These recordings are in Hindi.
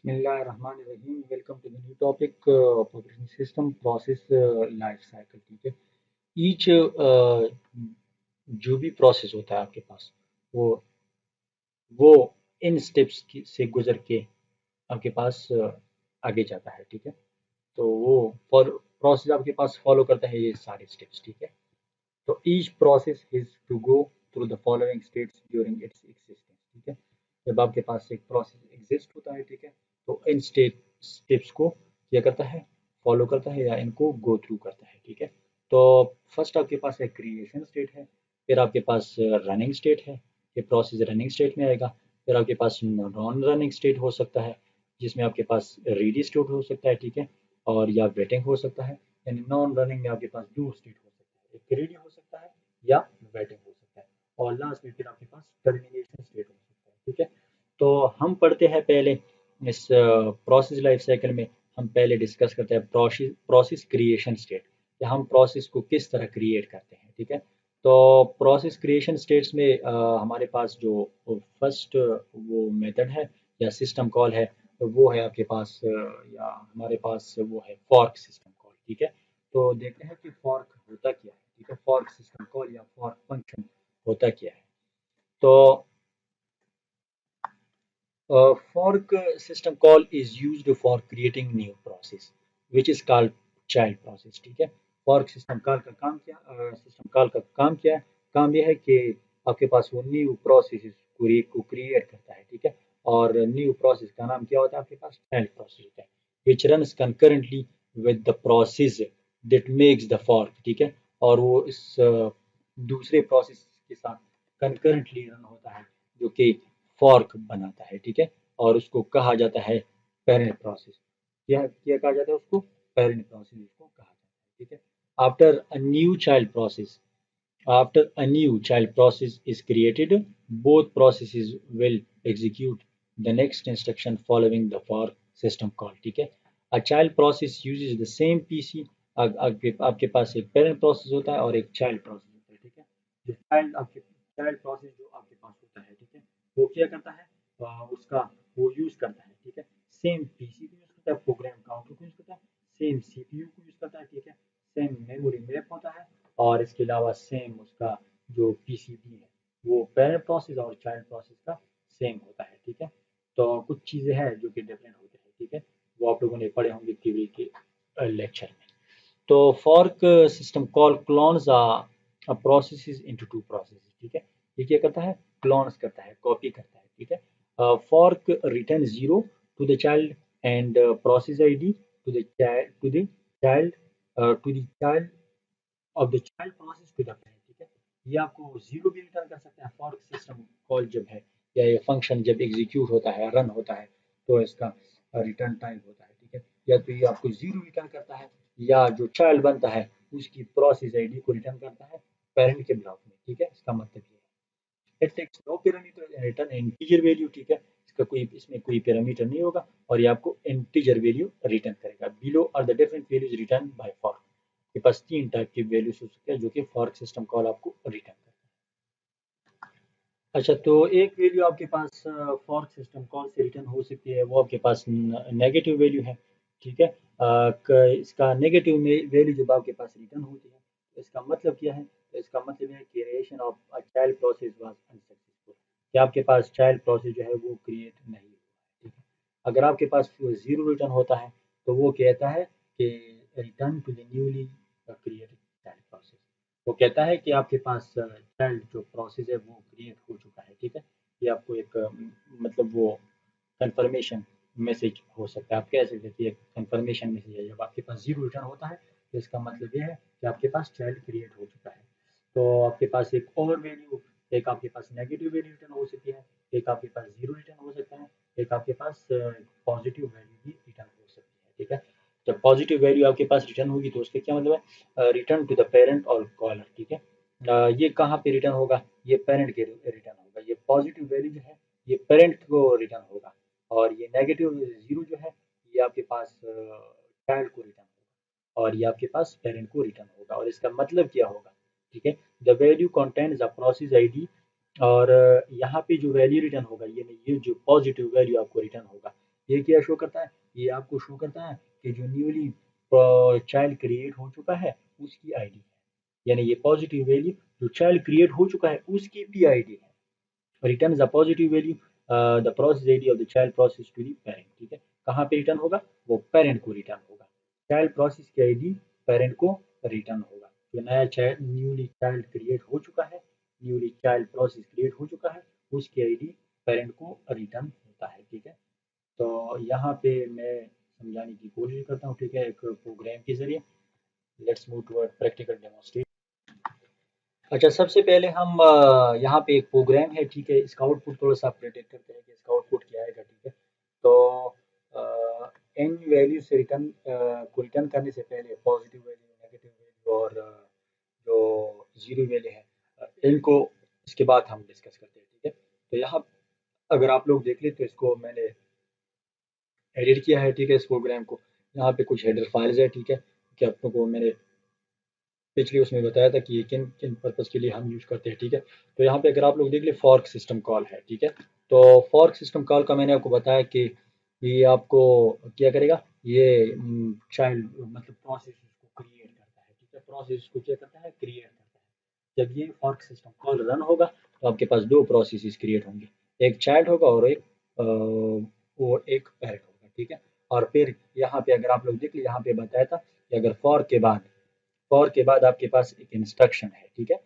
बिस्मिल्लाहिर्रहमानिर्रहीम। Welcome to the new topic operating system process life cycle. ठीक है। ईच जो भी प्रोसेस होता है आपके पास वो वो इन स्टेप्स से गुजर के आपके पास आगे जाता है। ठीक है। तो वो फॉर प्रोसेस आपके पास फॉलो करता है ये सारे स्टेप्स। ठीक है। तो each process is to go through the following states during its existence. ठीक है। जब आपके पास एक प्रोसेस एग्जिस्ट होता है, ठीक है, तो इन स्टेप्स को क्या करता है, फॉलो करता है या इनको गो थ्रू करता है। ठीक है। तो फर्स्ट आपके पास एक क्रिएशन स्टेट है, फिर आपके पास रनिंग स्टेट है, ये प्रोसेस रनिंग स्टेट में आएगा। फिर आपके पास नॉन रनिंग स्टेट हो सकता है, जिसमें आपके पास रेडी स्टेट हो सकता है। ठीक है। और या वेटिंग हो सकता है। यानी नॉन रनिंग में आपके पास दो स्टेट हो सकता है, एक रेडी हो सकता है या वेटिंग हो सकता है। और लास्ट में फिर आपके पास टर्मिनेशन स्टेट हो सकता है। ठीक है। तो हम पढ़ते हैं पहले इस प्रोसेस लाइफ साइकिल में, हम पहले डिस्कस करते हैं प्रोसेस क्रिएशन स्टेट, कि हम प्रोसेस को किस तरह क्रिएट करते हैं। ठीक है। तो प्रोसेस क्रिएशन स्टेट्स में हमारे पास जो फर्स्ट वो मेथड है या सिस्टम कॉल है, वो है आपके पास या हमारे पास वो है फॉर्क सिस्टम कॉल। ठीक है। तो देखते हैं कि फॉर्क होता क्या है। ठीक है। फॉर्क सिस्टम कॉल या फॉर्क फंक्शन होता क्या है। तो fork system call is used for creating new process which is called child process। ठीक है। fork system call का काम क्या, सिस्टम कॉल का काम क्या है? काम यह है कि आपके पास वो न्यू प्रोसेस को क्रिएट करता है। ठीक है। और न्यू प्रोसेस का नाम क्या होता है? आपके पास चाइल्ड प्रोसेस होता है, which runs concurrently with the process that makes the fork। ठीक है। और वो इस दूसरे प्रोसेस के साथ कंकरेंटली रन होता है, जो कि फॉर्क बनाता है। ठीक है। और उसको कहा जाता है पेरेंट प्रोसेस। क्या कहा जाता है उसको? पेरेंट प्रोसेस उसको कहा जाता है। ठीक है। After a new child process after a new child process is created, both processes will execute the next instruction following the fork system call। ठीक है। A child process uses the same PC। आपके पास एक पेरेंट प्रोसेस होता है और एक चाइल्ड प्रोसेस होता है। ठीक है। जो चाइल्ड प्रोसेस जो आपके पास होता है, ठीक है, वो क्या करता है, उसका वो यूज करता है। ठीक है। सेम पीसी को यूज करता है, प्रोग्राम काउंटर को यूज करता है, सेम सीपीयू को यूज करता है। ठीक है। सेम मेमोरी मैप होता है, और इसके अलावा सेम उसका जो पीसीबी है वो पेरेंट प्रोसेस और चाइल्ड प्रोसेस का सेम होता है। ठीक है। तो कुछ चीज़ें हैं जो कि डिफरेंट होते हैं। ठीक है। वो आप लोगों ने पढ़े होंगे थ्योरी के लेक्चर में। तो fork system call clones processes into two processes. ठीक है। ये क्या करता है? क्लोन्स करता है, कॉपी करता है। ठीक है। Fork return zero to the child and process ID to the child of the child process to the parent. ठीक है। ये आपको जीरो भी रिटर्न कर सकता है फॉर्क सिस्टम कॉल जब है, या ये फंक्शन जब एग्जीक्यूट होता है, रन होता है, तो इसका रिटर्न टाइप होता है। ठीक है। या तो ये आपको जीरो रिटर्न करता है, या जो चाइल्ड बनता है उसकी प्रोसेस आईडी को रिटर्न करता है पेरेंट के ब्लॉक में। ठीक है। इसका मतलब ये है it takes no parameter return integer value. ठीक है। इसका कोई इसमें कोई पैरामीटर नहीं होगा, और ये आपको इंटीजर वैल्यू रिटर्न करेगा। Below are the different values return by fork. के पास तीन टाइप की वैल्यूज हो सकते हैं जो कि फॉर्क सिस्टम कॉल आपको रिटर्न करता है। अच्छा, तो एक वैल्यू आपके पास फॉर्क सिस्टम कॉल से रिटर्न हो सकती है, वो आपके पास नेगेटिव वैल्यू है। ठीक है। इसका नेगेटिव वैल्यू जब आपके पास रिटर्न होती है, तो इसका मतलब क्या है? तो इसका मतलब है कि creation of a child process was unsuccessful, कि आपके पास चाइल्ड प्रोसेस जो है वो क्रिएट नहीं हुआ। ठीक है। अगर आपके पास जीरो रिटर्न होता है, तो वो कहता है कि return to the newly created child process. वो कहता है कि आपके पास चाइल्ड जो प्रोसेस है वो क्रिएट हो चुका है। ठीक है। ये आपको एक मतलब वो कंफर्मेशन मैसेज हो सकता है, आप कह सकते हैं कि एक कंफर्मेशन मैसेज है। जब आपके पास जीरो रिटर्न होता है, तो इसका मतलब ये है कि आपके पास चाइल्ड क्रिएट हो चुका है। तो आपके पास एक और वैल्यू, एक आपके पास नेगेटिव वैल्यू रिटर्न हो सकती है, एक आपके पास जीरो रिटर्न हो सकता है, एक आपके पास पॉजिटिव वैल्यू भी रिटर्न हो सकती है। ठीक है। जब पॉजिटिव वैल्यू आपके पास रिटर्न होगी, तो उसका क्या मतलब है? रिटर्न टू द पेरेंट और कॉलर। ठीक है। ये कहाँ पे रिटर्न होगा? ये पेरेंट के रिटर्न होगा। ये पॉजिटिव वैल्यू जो है ये पेरेंट को रिटर्न होगा, और ये नेगेटिव जीरो जो है ये आपके पास चाइल्ड को रिटर्न होगा, और ये आपके पास पेरेंट को रिटर्न होगा। और इसका मतलब क्या होगा? ठीक है। The value contains the process ID. और यहाँ पे जो वैल्यू रिटर्न होगा, ये जो पॉजिटिव वैल्यू आपको रिटर्न होगा, ये क्या शो करता है? ये आपको शो करता है कि जो न्यूली चाइल्ड क्रिएट हो चुका है उसकी आईडी है, यानी ये पॉजिटिव वैल्यू जो चाइल्ड क्रिएट हो चुका है उसकी पी आईडी है। Return the positive value the process ID of the child process to the parent. ठीक है, कहाँ पे रिटर्न होगा? वो पेरेंट को रिटर्न होगा। चाइल्ड प्रोसेस की आईडी पेरेंट को रिटर्न होगा। जो नया चाइल्ड न्यूली चाइल्ड क्रिएट हो चुका है, न्यूली चाइल्ड प्रोसेस क्रिएट हो चुका है, उसकी आईडी पेरेंट को रिटर्न होता है। ठीक है, तो यहाँ पे मैं समझाने की कोशिश करता हूँ। ठीक है, एक प्रोग्राम के जरिए। Let's move toward practical demonstration. अच्छा, सबसे पहले हम यहाँ पे एक प्रोग्राम है। ठीक है, इसका आउटपुट थोड़ा सा प्रेडिक्ट करते हैं कि इसका आउटपुट क्या आएगा। ठीक है, तो एन वैल्यू से रिटर्न को रिटर्न करने से पहले पॉजिटिव वैल्यू, नेगेटिव वैल्यू और जो जीरो वैल्यू है, इनको इसके बाद हम डिस्कस करते हैं। ठीक है, तो यहाँ अगर आप लोग देख ले तो इसको मैंने एडिट किया है। ठीक है, इस प्रोग्राम को, यहाँ पे कुछ हेडर फाइल्स है। ठीक है, कि आप लोगों को मैंने पिछले उसमें बताया था कि ये किन किन पर्पज़ के लिए हम यूज़ करते हैं। ठीक है, तो यहाँ पे अगर आप लोग देख ले फॉर्क सिस्टम कॉल है। ठीक है, तो फॉर्क सिस्टम कॉल का मैंने आपको बताया कि ये आपको क्या करेगा, ये चाइल्ड मतलब प्रोसेस को क्रिएट करता है। ठीक है, प्रोसेस को क्या करता है? क्रिएट करता है। जब ये फॉर्क सिस्टम कॉल रन होगा तो आपके पास दो प्रोसेस क्रिएट होंगे, एक चाइल्ड होगा और एक पैरेंट होगा। ठीक है, और फिर यहाँ पे अगर आप लोग देख ले, यहाँ पे बताया था कि अगर फॉर के बाद आपके पास एक इंस्ट्रक्शन है। ठीक है,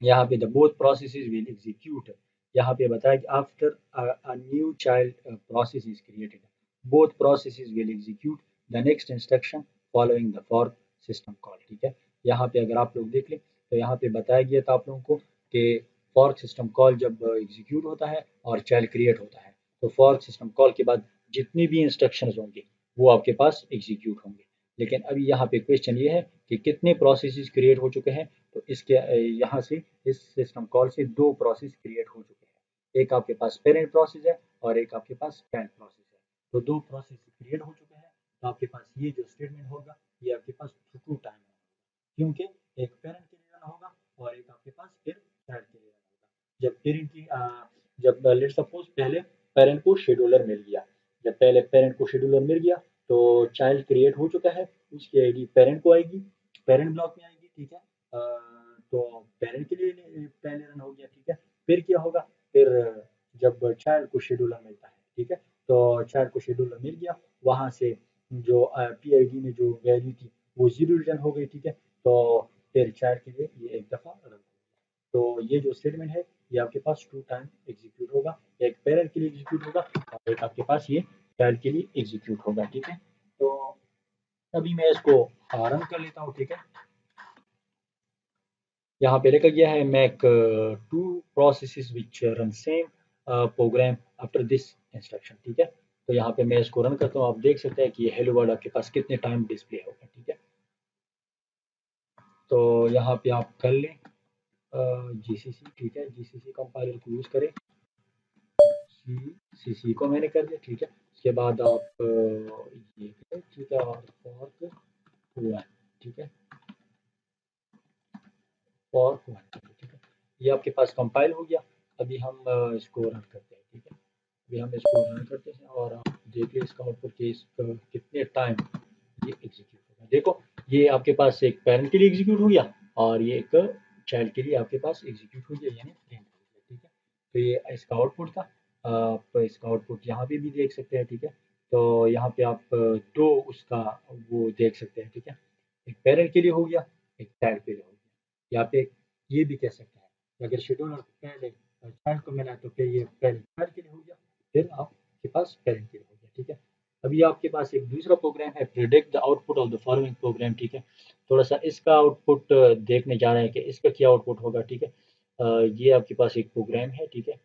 यहाँ पे the both processes will execute. यहाँ पे बताया कि after a new child process is created, both processes will execute the next instruction following the for system call. ठीक है, यहाँ पे अगर आप लोग देख लें तो यहाँ पे बताया गया था आप लोगों को कि फॉर सिस्टम कॉल जब एग्जीक्यूट होता है और चाइल्ड क्रिएट होता है तो फॉर सिस्टम कॉल के बाद जितनी भी इंस्ट्रक्शंस होंगे वो आपके पास एग्जीक्यूट होंगे। लेकिन अभी यहाँ पे क्वेश्चन ये है कि कितने प्रोसेसेस क्रिएट हो चुके हैं। तो इसके यहाँ से इस सिस्टम कॉल से दो प्रोसेस क्रिएट हो चुके हैं, एक आपके पास पेरेंट प्रोसेस है और एक आपके पास चाइल्ड प्रोसेस है। तो दो प्रोसेस क्रिएट हो चुके हैं, तो आपके पास ये जो स्टेटमेंट होगा ये आपके पास ट्रू टाइम होगा, क्योंकि एक पेरेंट के लिए रन होगा और एक आपके पास फिर चाइल्ड के लिए रन होगा। जब पेरेंट की जब लेट्स सपोज पहले पेरेंट को शेड्यूलर मिल गया, जब पहले पेरेंट को शेड्यूलर मिल गया तो चाइल्ड क्रिएट हो चुका है, उसकी आईडी पेरेंट को आएगी, पेरेंट ब्लॉक में आएगी। ठीक है, तो पेरेंट के लिए पहले रन हो गया। ठीक है, फिर क्या होगा? फिर जब चाइल्ड को शेड्यूलर मिलता है, ठीक है, तो चाइल्ड को शेड्यूलर मिल गया, वहां से जो पी आई डी में जो वैल्यू थी वो जीरो रिटर्न हो गई। ठीक है, तो फिर चाइल्ड के लिए ये एक दफ़ा रन। तो ये जो स्टेटमेंट है ये आपके पास टू टाइम एग्जीक्यूट होगा, एक पेरेंट के लिए एग्जीक्यूट होगा और एक आपके पास ये चाइल्ड के लिए एग्जीक्यूट होगा। ठीक है, तो अभी मैं इसको रन कर लेता हूँ। ठीक है, यहाँ पे लिखा गया है make two processes which run same program after this instruction. ठीक है, तो यहाँ पे मैं इसको रन करता हूँ, आप देख सकते हैं कि ये हेलो वर्ल्ड आपके पास कितने टाइम डिस्प्ले होगा। ठीक है, तो यहाँ पे आप कर लें जीसीसी। ठीक है, जीसीसी कंपाइलर को यूज़ करें। सीसी को मैंने कर दिया। ठीक है, उसके बाद आप ये करें। ठीक है, और फॉर्क हुआ है। ठीक है, फॉर्क हुआ है। ठीक है, ये आपके पास कंपाइल हो गया। अभी हम इसको रन करते हैं। ठीक है, अभी हम इसको रन करते हैं और आप देखिए इसका आउटपुट के कितने टाइम ये एग्जीक्यूट होगा। देखो, ये आपके पास एक पेरेंट के लिए एग्जीक्यूट हो गया और ये एक चाइल्ड के लिए आपके पास एग्जीक्यूट हो गया, यानी प्रिंट हो गया। ठीक है, तो ये इसका आउटपुट था। आप इसका आउटपुट यहाँ पे भी देख सकते हैं। ठीक है, तो यहाँ पे आप दो उसका वो देख सकते हैं। ठीक है, एक पेरेंट के लिए हो गया, एक चाइल्ड के लिए हो गया। यहाँ पे ये भी कह सकते हैं कि अगर शेड्यूलर पहले चाइल्ड को मिला तो फिर ये पहले चाइल्ड के लिए हो गया, फिर आपके पास पेरेंट के लिए हो गया। ठीक है, अभी आपके पास एक दूसरा प्रोग्राम है, predict the output of the following programme. ठीक है, थोड़ा सा इसका आउटपुट देखने जा रहे हैं कि इसका क्या आउटपुट होगा। ठीक है, ये आपके पास एक प्रोग्राम है। ठीक है,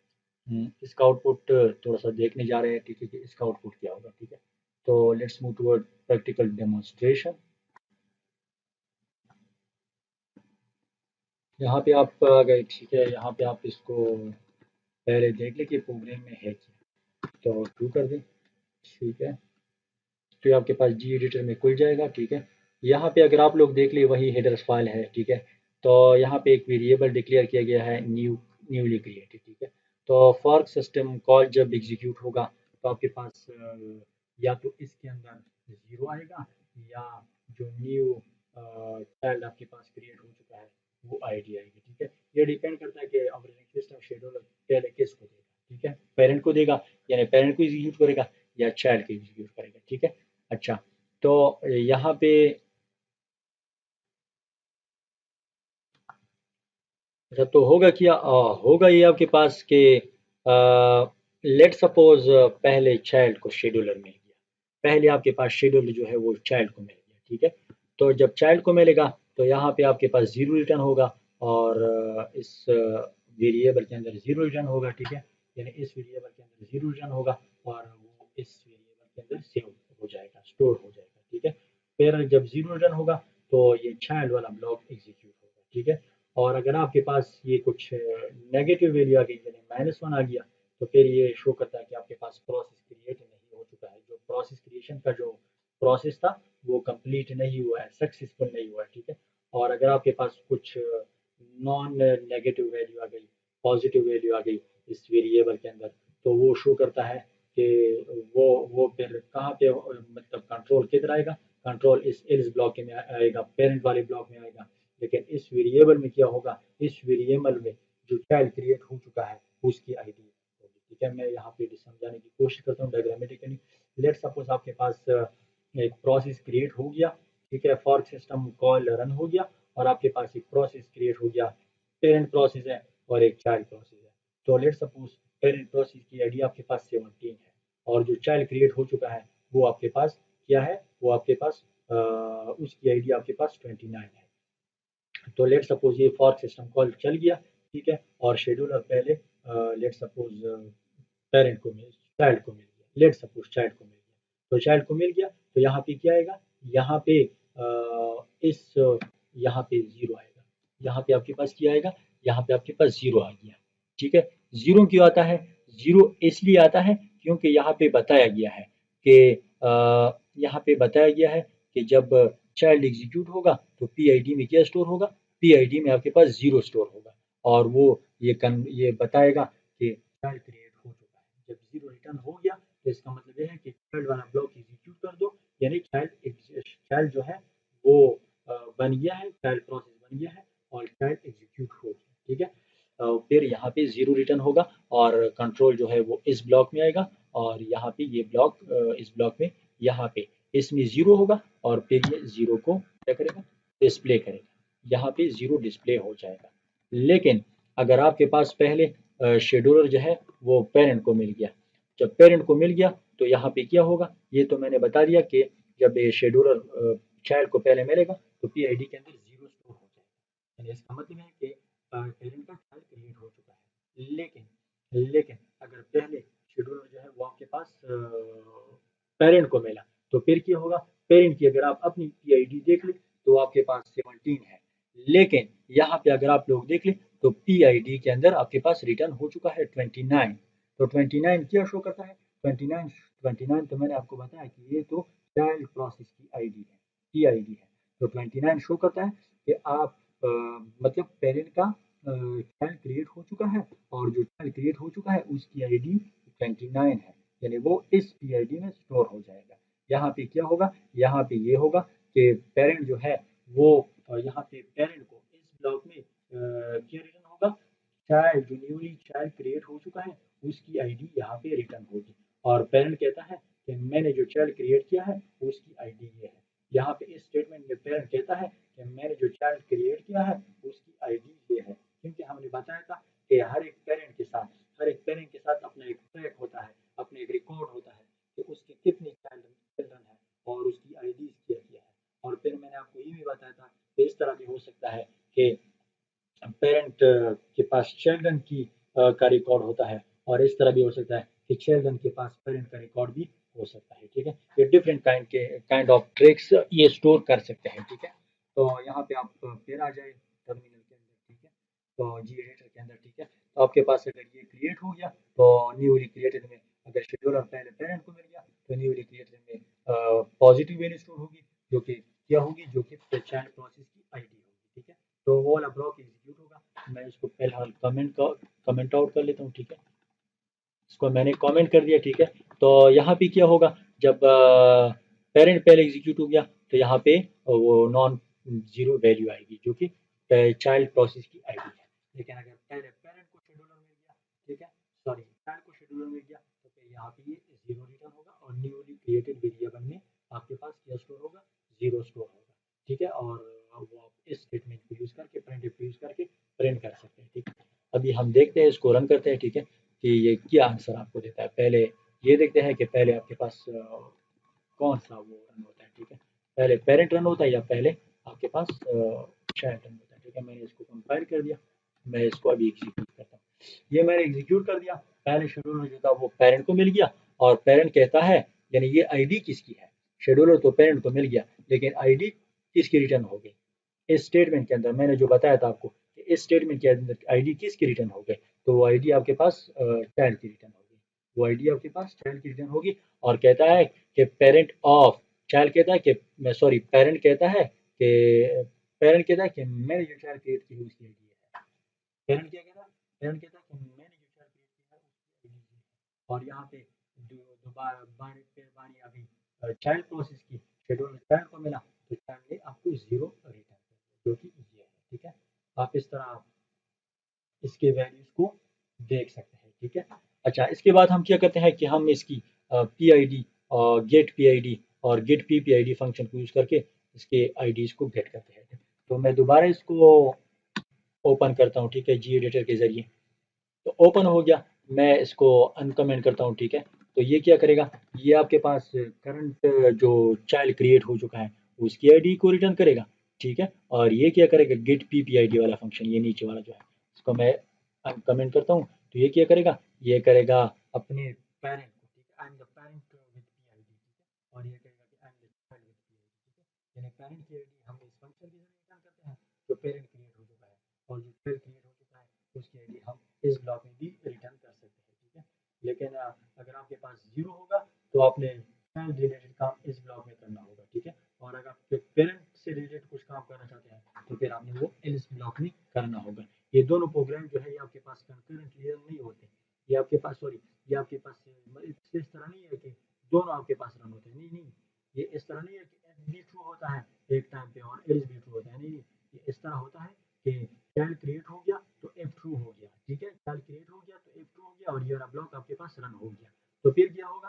इसका आउटपुट थोड़ा सा देखने जा रहे हैं। ठीक है, कि इसका आउटपुट क्या होगा। ठीक है, तो let's move toward practical demonstration. यहाँ पे आप आ गए। ठीक है, यहाँ पे आप इसको पहले देख लें कि प्रोग्राम में है क्या, तो ट्रू कर दें। ठीक है, तो ये आपके पास जी एडिटर में खुल जाएगा। ठीक है, यहाँ पे अगर आप लोग देख लिए वही हेडर्स फाइल है। ठीक है, तो यहाँ पे एक वेरिएबल डिक्लेयर किया गया है न्यूली क्रिएटेड। ठीक है, तो फॉर्क सिस्टम कॉल जब एग्जीक्यूट होगा तो आपके पास या तो इसके अंदर 0 आएगा या जो न्यू चाइल्ड आपके पास क्रिएट हो चुका है वो आईडी आएगी। ठीक है, ये डिपेंड करता है कि ऑपरेटिंग सिस्टम शेड्यूलर पहले किसको देगा। ठीक है, पेरेंट को देगा, यानी पेरेंट को एग्जीक्यूट करेगा, या चाइल्ड को एग्जीक्यूट करेगा। ठीक है, अच्छा, तो यहाँ पे अच्छा तो होगा क्या, होगा ये आपके पास कि लेट सपोज पहले चाइल्ड को शेड्यूलर मिल गया, पहले आपके पास शेड्यूलर जो है वो चाइल्ड को मिल गया। ठीक है, तो जब चाइल्ड को मिलेगा तो यहाँ पे आपके पास जीरो रिटर्न होगा, और इस वेरिएबल के अंदर जीरो रिटर्न होगा। ठीक है, यानी इस वेरिएबल के अंदर जीरो रिटर्न होगा और वो इस वेरिएबल के अंदर सेव हो जाएगा, स्टोर हो जाएगा। ठीक है, फिर जब जीरो रिटर्न होगा तो ये चाइल्ड वाला ब्लॉक एग्जीक्यूट होगा। ठीक है, और अगर आपके पास ये कुछ नेगेटिव वैल्यू आ गई, यानी -1 आ गया, तो फिर ये शो करता है कि आपके पास प्रोसेस क्रिएट नहीं हो चुका है, जो प्रोसेस क्रिएशन का जो प्रोसेस था वो कंप्लीट नहीं हुआ है, सक्सेसफुल नहीं हुआ है। ठीक है, और अगर आपके पास कुछ नॉन नेगेटिव वैल्यू आ गई, पॉजिटिव वैल्यू आ गई इस वेरिएबल के अंदर, तो वो शो करता है कि वो फिर कहाँ पे मतलब कंट्रोल किधर आएगा, कंट्रोल इस एल्स ब्लॉक में आएगा, पेरेंट वाले ब्लॉक में आएगा। लेकिन इस वेरिएबल में क्या होगा, इस वेरिएबल में जो चाइल्ड क्रिएट हो चुका है उसकी आईडी होगी। ठीक है, मैं यहाँ पे समझाने की कोशिश करता हूँ डायग्रामेटिकली। लेट सपोज आपके पास एक प्रोसेस क्रिएट हो गया। ठीक है, फॉर्क सिस्टम कॉल रन हो गया और आपके पास एक प्रोसेस क्रिएट हो गया, पेरेंट प्रोसेस है और एक चाइल्ड प्रोसेस है। तो लेट सपोज पेरेंट प्रोसेस की आईडी आपके पास 17 है और जो चाइल्ड क्रिएट हो चुका है वो आपके पास क्या है, वो आपके पास उसकी आईडी आपके पास 29 है। तो लेट सपोज ये फॉर्क सिस्टम कॉल चल गया। ठीक है, और शेड्यूलर पहले लेट सपोज पेरेंट को मिल चाइल्ड को मिल गया, लेट सपोज चाइल्ड को मिल गया, तो चाइल्ड को मिल गया तो यहाँ पे क्या आएगा, यहाँ पे इस यहाँ पे जीरो आएगा, यहाँ पे आपके पास क्या आएगा, यहाँ पे आपके पास जीरो आ गया। ठीक है, जीरो क्यों आता है, जीरो इसलिए आता है क्योंकि यहाँ पे बताया गया है कि यहाँ पे बताया गया है कि जब चाइल्ड एग्जीक्यूट होगा तो पीआईडी में क्या स्टोर होगा, पीआईडी में आपके पास जीरो स्टोर होगा, और वो ये बताएगा कि चाइल्ड क्रिएट हो चुका है। जब जीरो रिटर्न हो गया तो इसका मतलब ये है कि चाइल्ड वाला ब्लॉक एग्जीक्यूट कर दो, यानी चाइल्ड जो है वो बन गया है, चाइल्ड प्रोसेस बन गया है और चाइल्ड एग्जीक्यूट हो गया। ठीक है, फिर यहाँ पे जीरो रिटर्न होगा और कंट्रोल जो है वो इस ब्लॉक में आएगा, और यहाँ पे ये ब्लॉक इस ब्लॉक में यहाँ पे इसमें जीरो होगा और फिर ये जीरो को क्या करेगा, डिस्प्ले करेगा, यहाँ पे जीरो डिस्प्ले हो जाएगा। लेकिन अगर आपके पास पहले शेड्यूलर जो है वो पेरेंट को मिल गया, जब पेरेंट को मिल गया तो यहाँ पे क्या होगा, ये तो मैंने बता दिया कि जब ये शेड्यूलर चाइल्ड को पहले मिलेगा तो पीआईडी के अंदर जीरो स्टोर हो जाएगा, यानी इसका मतलब है कि पेरेंट का चाइल्ड क्रिएट हो चुका है। लेकिन अगर पहले शेड्यूलर जो है वो आपके पास पेरेंट को मिला तो फिर क्या होगा, पेरेंट की अगर आप अपनी पीआईडी देख ले तो आपके पास 17 है, लेकिन यहाँ पे अगर आप लोग देख ले तो पीआईडी के अंदर आपके पास रिटर्न हो चुका है 29। तो 29 क्या शो करता है, 29 तो मैंने आपको बताया कि ये तो चाइल्ड प्रोसेस की आईडी है, पीआईडी है। तो 29 शो करता है कि आप मतलब पेरेंट का चाइल्ड क्रिएट हो चुका है और जो चाइल्ड क्रिएट हो चुका है उसकी आईडी 29 है, यानी वो इस पीआईडी में स्टोर हो जाएगा। यहाँ पे क्या होगा, यहाँ पे ये होगा कि पेरेंट जो है वो यहाँ पे पेरेंट को इस ब्लॉक में क्या रिटर्न होगा, चाइल्ड जो न्यूली चाइल्ड क्रिएट हो चुका है उसकी आईडी यहाँ पे रिटर्न होगी, और पेरेंट कहता है कि मैंने जो चाइल्ड क्रिएट किया है उसकी आईडी ये है। यहाँ पे इस स्टेटमेंट में पेरेंट कहता है कि मैंने जो चाइल्ड क्रिएट किया है उसकी आईडी ये है, क्योंकि हमने बताया था कि हर एक पेरेंट के साथ अपना एक ट्रैक होता है, अपना एक रिकॉर्ड होता है कि उसके कितने चिल्ड्रन है और उसकी आईडी क्या क्या है। और फिर मैंने आपको ये भी बताया था कि इस तरह भी हो सकता है कि पेरेंट के पास चिल्ड्रन की का रिकॉर्ड होता है, और इस तरह भी हो सकता है कि चिल्ड्रन के पास पेरेंट का रिकॉर्ड भी हो सकता है। ठीक है, ये डिफरेंट काइंड ऑफ ट्रिक्स ये स्टोर कर सकते हैं। ठीक है, तो यहाँ पे आप फिर आ जाए टर्मिनल के अंदर। ठीक है, तो जी एडिटर के अंदर। ठीक है, तो आपके पास अगर ये क्रिएट हो गया तो न्यूली क्रिएटेड में अगर शेड्यूलर पहले पेरेंट को मिल गया तो न्यूली क्रिएटेड में पॉजिटिव वैल्यू स्टोर होगी, जो कि क्या होगी, जो कि चाइल्ड प्रोसेस की आईडी होगी। ठीक है, तो वो वाला ब्लॉक एग्जीक्यूट होगा। मैं इसको फिलहाल कमेंट आउट कर लेता हूँ। ठीक है, इसको मैंने कमेंट कर दिया। ठीक है, तो यहाँ पे क्या होगा, जब पेरेंट पहले एग्जीक्यूट हो गया तो यहाँ पे वो नॉन जीरो वैल्यू आएगी जो कि चाइल्ड प्रोसेस की आईडी है। लेकिन अगर पहले पेरेंट को शेड्यूलर मिल गया, ठीक है, सॉरी चाइल्ड को शेड्यूलर मिल गया, तो फिर यहाँ पे ये जीरो रिटर्न होगा और न्यूली क्रिएटेड वेरिएबल में आपके पास क्या स्टोर होगा, जीरो स्टोर होगा, ठीक है। और वो आप इस स्टेटमेंट को यूज करके प्रिंट को यूज करके प्रिंट कर सकते हैं, ठीक है। अभी हम देखते हैं, इसको रन करते हैं, ठीक है, कि ये क्या आंसर आपको देता है। पहले ये देखते हैं कि पहले आपके पास कौन सा वो रन होता है, ठीक है, पहले पेरेंट रन होता है या पहले आपके पास चाइल्ड रन होता है, ठीक है। मैंने इसको कंपाइल कर दिया, मैं इसको अभी एग्जीक्यूट करता हूँ। ये मैंने एग्जीक्यूट कर दिया, पहले शेड्यूलर जो था वो पेरेंट को मिल गया और पेरेंट कहता है, यानी ये आईडी किसकी है, शेड्यूलर तो पेरेंट को मिल गया लेकिन आईडी किसकी रिटर्न हो गई, इस स्टेटमेंट के अंदर मैंने जो बताया था आपको कि इस स्टेटमेंट के अंदर आईडी किसकी रिटर्न हो गई, तो वो आईडी आपके पास चाइल्ड की रिटर्न होगी, वो आईडी आपके पास चाइल्ड की रिटर्न होगी। और कहता है कि पेरेंट ऑफ, चाइल्ड कहता है कि सॉरी पेरेंट कहता है कि मैंने जो चाइल्ड क्रिएट की है उसकी आईडी है। पेरेंट क्या कहता है, पेरेंट कहता है कि मैंने जो चाइल्ड क्रिएट किया है उसकी आईडी है। और यहाँ पे दोबारा बारी फिर बारी अभी चाइल्ड प्रोसेस की, शेड्यूल चाइल्ड को मिला तो चाइल्ड ने आपको जीरो रिटर्न कर दिया जो कि ये है, ठीक है। आप इस तरह इसके वैल्यूज को देख सकते हैं, ठीक है। अच्छा, इसके बाद हम क्या करते हैं कि हम इसकी पी आई डी और गेट पी आई डी और get P P I D function को यूज़ करके इसके आई डीज को गेट करते हैं। तो मैं दोबारा इसको ओपन करता हूँ, ठीक है, जी एडिटर के जरिए। तो ओपन हो गया, मैं इसको अनकमेंट करता हूँ, ठीक है। तो ये क्या करेगा, ये आपके पास करंट जो चाइल्ड क्रिएट हो चुका है उसकी आईडी को रिटर्न करेगा, ठीक है। और ये क्या करेगा, get P P I D वाला फंक्शन, ये नीचे वाला जो है, इसको मैं अनकमेंट करता हूँ। तो ये क्या करेगा, ये करेगा अपने पेरेंट को, ठीक है, I am the parent with P I D, ठीक है। और ये कहेगा कि I am the child with P I D, ठीक है। यानी पेरेंट की आईडी हम इस फंक्शन के जरिए रिटर्न करते हैं जो पेरेंट क्रिएट हो चुका है, और जो चाइल्ड क्रिएट हो चुका है उसकी आईडी हम इस ब्लॉक में भी रिटर्न कर सकते हैं, ठीक है। लेकिन अगर आपके पास जीरो होगा तो आपने चाइल्ड रिलेटेड काम इस ब्लॉक में करना होगा, ठीक है। और अगर आप पेरेंट से रिलेटेड कुछ काम करना चाहते हैं तो फिर आपने वो एल्स ब्लॉक में करना होगा। ये दोनों प्रोग्राम जो है ये आपके पास कंकरेंटली रन नहीं होते, ये आपके पास सॉरी ये आपके पास इस तरह नहीं है कि दोनों आपके पास रन होते हैं, नहीं नहीं, ये इस तरह नहीं है कि एफ भी ट्रू होता है एक टाइम पे और एल्स भी ट्रू होता है, नहीं नहीं, ये इस तरह होता है कि चाइल्ड क्रिएट हो गया तो एफ ट्रू हो गया, ठीक है, चाइल्ड क्रिएट हो गया तो एफ ट्रू हो गया और ये वाला ब्लॉक आपके पास रन हो गया। तो फिर क्या होगा,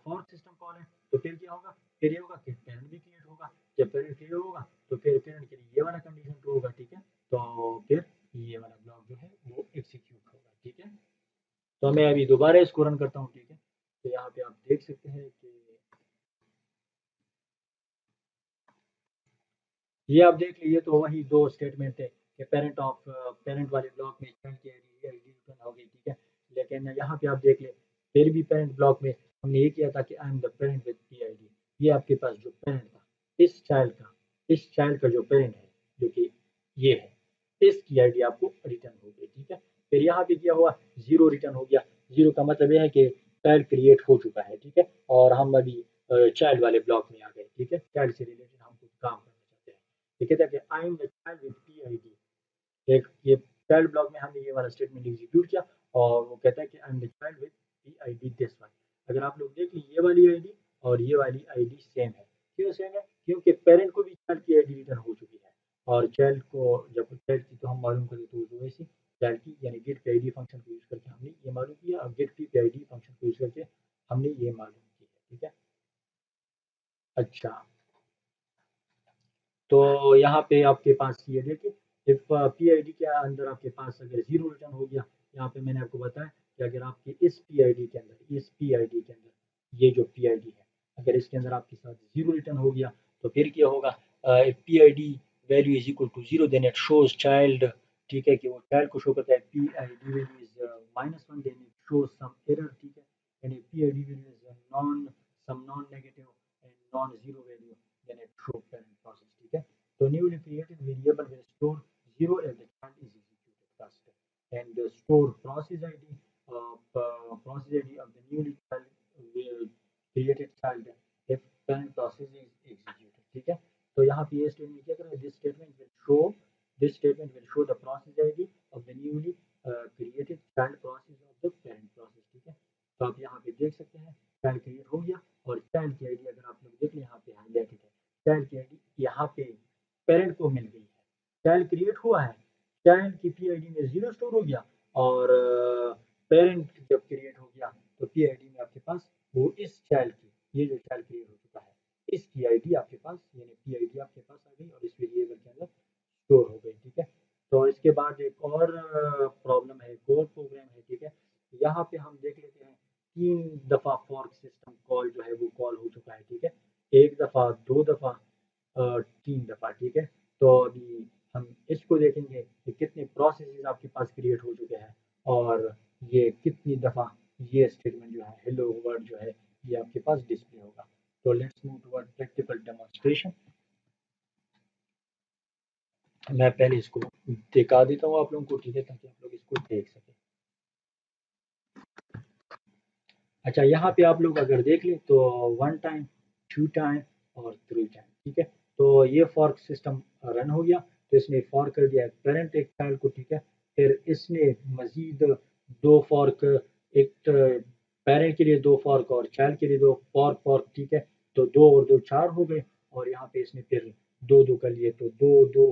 फोर्थ सिस्टम कॉल है तो फिर क्या होगा, फिर ये होगा कि पेरेंट भी क्रिएट होगा, जब पेरेंट क्रिएट होगा तो फिर पेरेंट के लिए ये वाला कंडीशन ट्रू होगा, ठीक है। तो फिर ये वाला ब्लॉक जो है वो एग्जीक्यूट होगा, ठीक है। तो मैं अभी दोबारा इसको रन करता हूँ, ठीक है। तो यहाँ पे आप देख सकते हैं कि ये आप देख लीजिए, तो वही दो स्टेटमेंट थे कि पेरेंट वाले ब्लॉक में चाइल्ड की आईडी रिटर्न हो गई, ठीक है। लेकिन यहाँ पे आप देख ले, फिर भी पेरेंट ब्लॉक में हमने ये किया था कि I am the parent with P I D, ये आपके पास जो पेरेंट था इस चाइल्ड का जो पेरेंट है जो कि ये है, इसकी आईडी आपको रिटर्न हो गई, ठीक है। फिर यहाँ पे क्या हुआ, जीरो रिटर्न हो गया, जीरो का मतलब यह है कि चाइल्ड क्रिएट हो चुका है, ठीक है। और हम अभी चाइल्ड वाले ब्लॉक में आ गए, ठीक है, चाइल्ड से रिलेटेड हम कुछ काम करना चाहते हैं। ये कहता है कि I am the child with P I D, एक ये चाइल्ड ब्लॉक में हमने ये वाला स्टेटमेंट एग्जीक्यूट किया और वो कहता है कि I am the child with P I D this one. अगर आप लोग देख लीजिए, ये वाली आईडी और ये वाली आईडी सेम है, क्यों सेम है, क्योंकि पेरेंट को भी चाइल्ड की आईडी रिटर्न हो चुकी है और चाइल्ड को जब चाइल्ड की तो हम मालूम करें तो वो वैसी चाइल्ड की, यानी get P I D function को यूज करके हमने ये मालूम किया और get P I D function को यूज करके हमने ये मालूम किया, ठीक है। अच्छा, तो यहाँ पे आपके पास ये देखिए, इफ पी आई डी के अंदर आपके पास अगर जीरो रिटर्न हो गया, यहाँ पे मैंने आपको बताया कि अगर आपके इस पी आई डी के अंदर ये जो पी आई डी है अगर इसके अंदर आपके साथ जीरो रिटर्न हो गया तो फिर क्या होगा, if P I D value is equal to zero then it shows child, ठीक है, कि वो चाइल्ड को शो करता है, P I D value is minus one then it shows some error, ठीक है, यानी P I D value is non negative and non zero value then a true parent process, ठीक है। तो newly created variable will store zero if the child is executed first and the store process id of the newly created child if parent process is executed, ठीक है। तो यहाँ पे ये स्टेटमेंट क्या करेगा, this statement will show the process id of the newly created child process of the parent process, ठीक है। तो आप यहाँ पे देख सकते हैं हो गया। और चाइल्ड की आईडी अगर आप लोग देख लें यहाँ पे हाईलाइटेड है, चाइल्ड की आईडी यहाँ पे पेरेंट को मिल गई है, चाइल्ड क्रिएट हुआ है, चाइल्ड की पीआईडी में 0 स्टोर हो गया और पेरेंट जब क्रिएट हो गया तो पीआईडी में आपके पास वो इस चाइल्ड की, ये जो चाइल्ड क्रिएट हो चुका है इसकी आईडी आपके पास यानी पीआईडी आपके पास आ गई और इस वेरिएबल के अंदर स्टोर हो गई। ठीक है, तो इसके बाद एक और प्रॉब्लम है, एक और प्रोग्राम है। ठीक है, यहाँ पे हम देख लेते हैं 3 दफ़ा फॉर्क सिस्टम कॉल जो है वो कॉल हो चुका है। ठीक है, 1 दफ़ा, 2 दफ़ा, 3 दफ़ा। ठीक है, तो अभी हम इसको देखेंगे कि कितने प्रोसेसेस आपके पास क्रिएट हो चुके हैं और ये कितनी दफ़ा ये स्टेटमेंट जो है हेलो वर्ड जो है ये आपके पास डिस्प्ले होगा। तो let's move toward practical demonstration. मैं पहले इसको दिखा देता हूँ आप लोगों को, ठीक है, ताकि आप लोग इसको देख सकें। अच्छा, यहाँ पे आप लोग अगर देख लें तो 1 टाइम, 2 टाइम और 3 टाइम। ठीक है, तो ये फॉर्क सिस्टम रन हो गया, तो इसने फॉर्क कर दिया पेरेंट एक चाइल्ड को। ठीक है, फिर इसने मजीद 2 फॉर्क, एक पेरेंट के लिए 2 फॉर्क और चाइल्ड के लिए 2 फॉर्क। ठीक है, तो 2 और 2 4 हो गए और यहाँ पे इसने फिर 2 2 कर लिए तो 2 2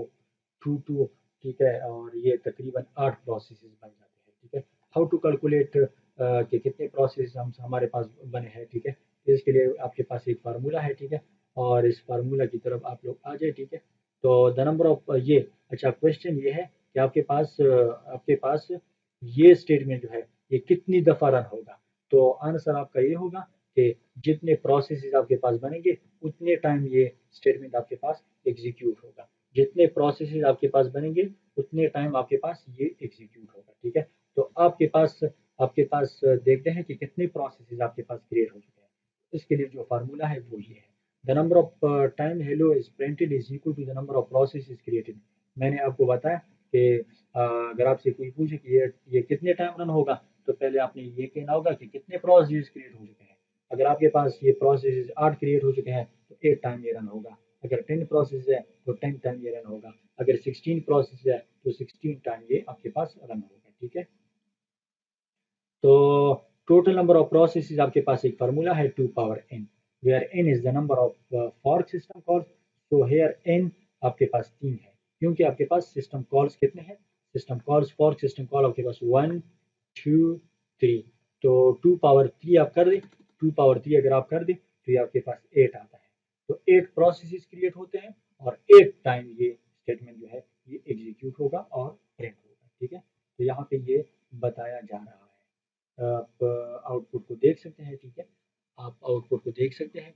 2 2। ठीक है, और ये तकरीबन 8 प्रोसेसेस बन जाते हैं। ठीक है, हाउ टू कैलकुलेट कि कितने प्रोसेस हम हमारे पास बने हैं। ठीक है, तो इसके लिए आपके पास एक फार्मूला है। ठीक है, और इस फार्मूला की तरफ आप लोग आ जाए। ठीक है, तो द नंबर ऑफ ये, अच्छा क्वेश्चन ये है कि आपके पास ये स्टेटमेंट जो है ये कितनी दफ़ा रन होगा। तो आंसर आपका ये होगा कि जितने प्रोसेसेस आपके पास बनेंगे उतने टाइम ये स्टेटमेंट आपके पास एग्जीक्यूट होगा, जितने प्रोसेसेस आपके पास बनेंगे उतने टाइम आपके पास ये एग्जीक्यूट होगा। ठीक है, तो आपके पास देखते हैं कि कितने प्रोसेसेस आपके पास क्रिएट हो चुके हैं। इसके लिए जो फार्मूला है वो ये है, the number of time hello is printed is equal to the number of processes created. मैंने आपको बताया कि अगर आपसे कोई पूछे कि ये कितने टाइम रन होगा तो पहले आपने ये कहना होगा कि कितने प्रोसेसेस क्रिएट हो चुके हैं। अगर आपके पास ये प्रोसेसेस 8 क्रिएट हो चुके हैं तो 8 टाइम ये रन होगा। अगर 10 प्रोसेस है तो 10 टाइम ये रन होगा। अगर 16 प्रोसेस है तो 16 टाइम ये आपके पास रन होगा। ठीक है, तो टोटल नंबर ऑफ प्रोसेसेस आपके पास एक फार्मूला है 2 power n, where n is the number of fork system calls. तो हेयर n आपके पास 3 है क्योंकि आपके पास सिस्टम कॉल्स कितने हैं, system calls fork system call आपके पास 1 2 3। तो 2 पावर 3 आप कर दें, 2 पावर 3 अगर आप कर दें तो ये आपके पास 8 आता है। तो 8 प्रोसेसेस क्रिएट होते हैं और 8 टाइम ये स्टेटमेंट जो है ये एग्जीक्यूट होगा और प्रिंट होगा। ठीक है, तो यहाँ पे ये बताया जा रहा है, आप आउटपुट को देख सकते हैं। ठीक है, आप आउटपुट को देख सकते हैं,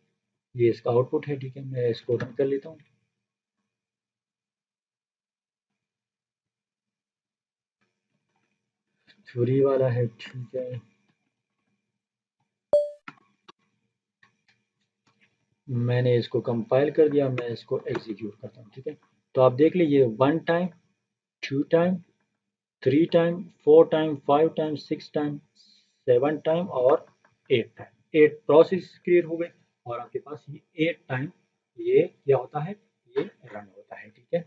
ये इसका आउटपुट है। ठीक है, मैं इसको रन कर लेता हूँ। फ्री वाला है। ठीक है, मैंने इसको कंपाइल कर दिया, मैं इसको एग्जीक्यूट करता हूँ। ठीक है, तो आप देख लीजिए 1 time, 2 time, 3 time, 4 time, 5 time, 6 time, 7 time और 8 टाइम, 8 प्रोसेस क्रिएट हो गए और आपके पास ये 8 टाइम ये क्या होता है, ये रन होता है। ठीक है,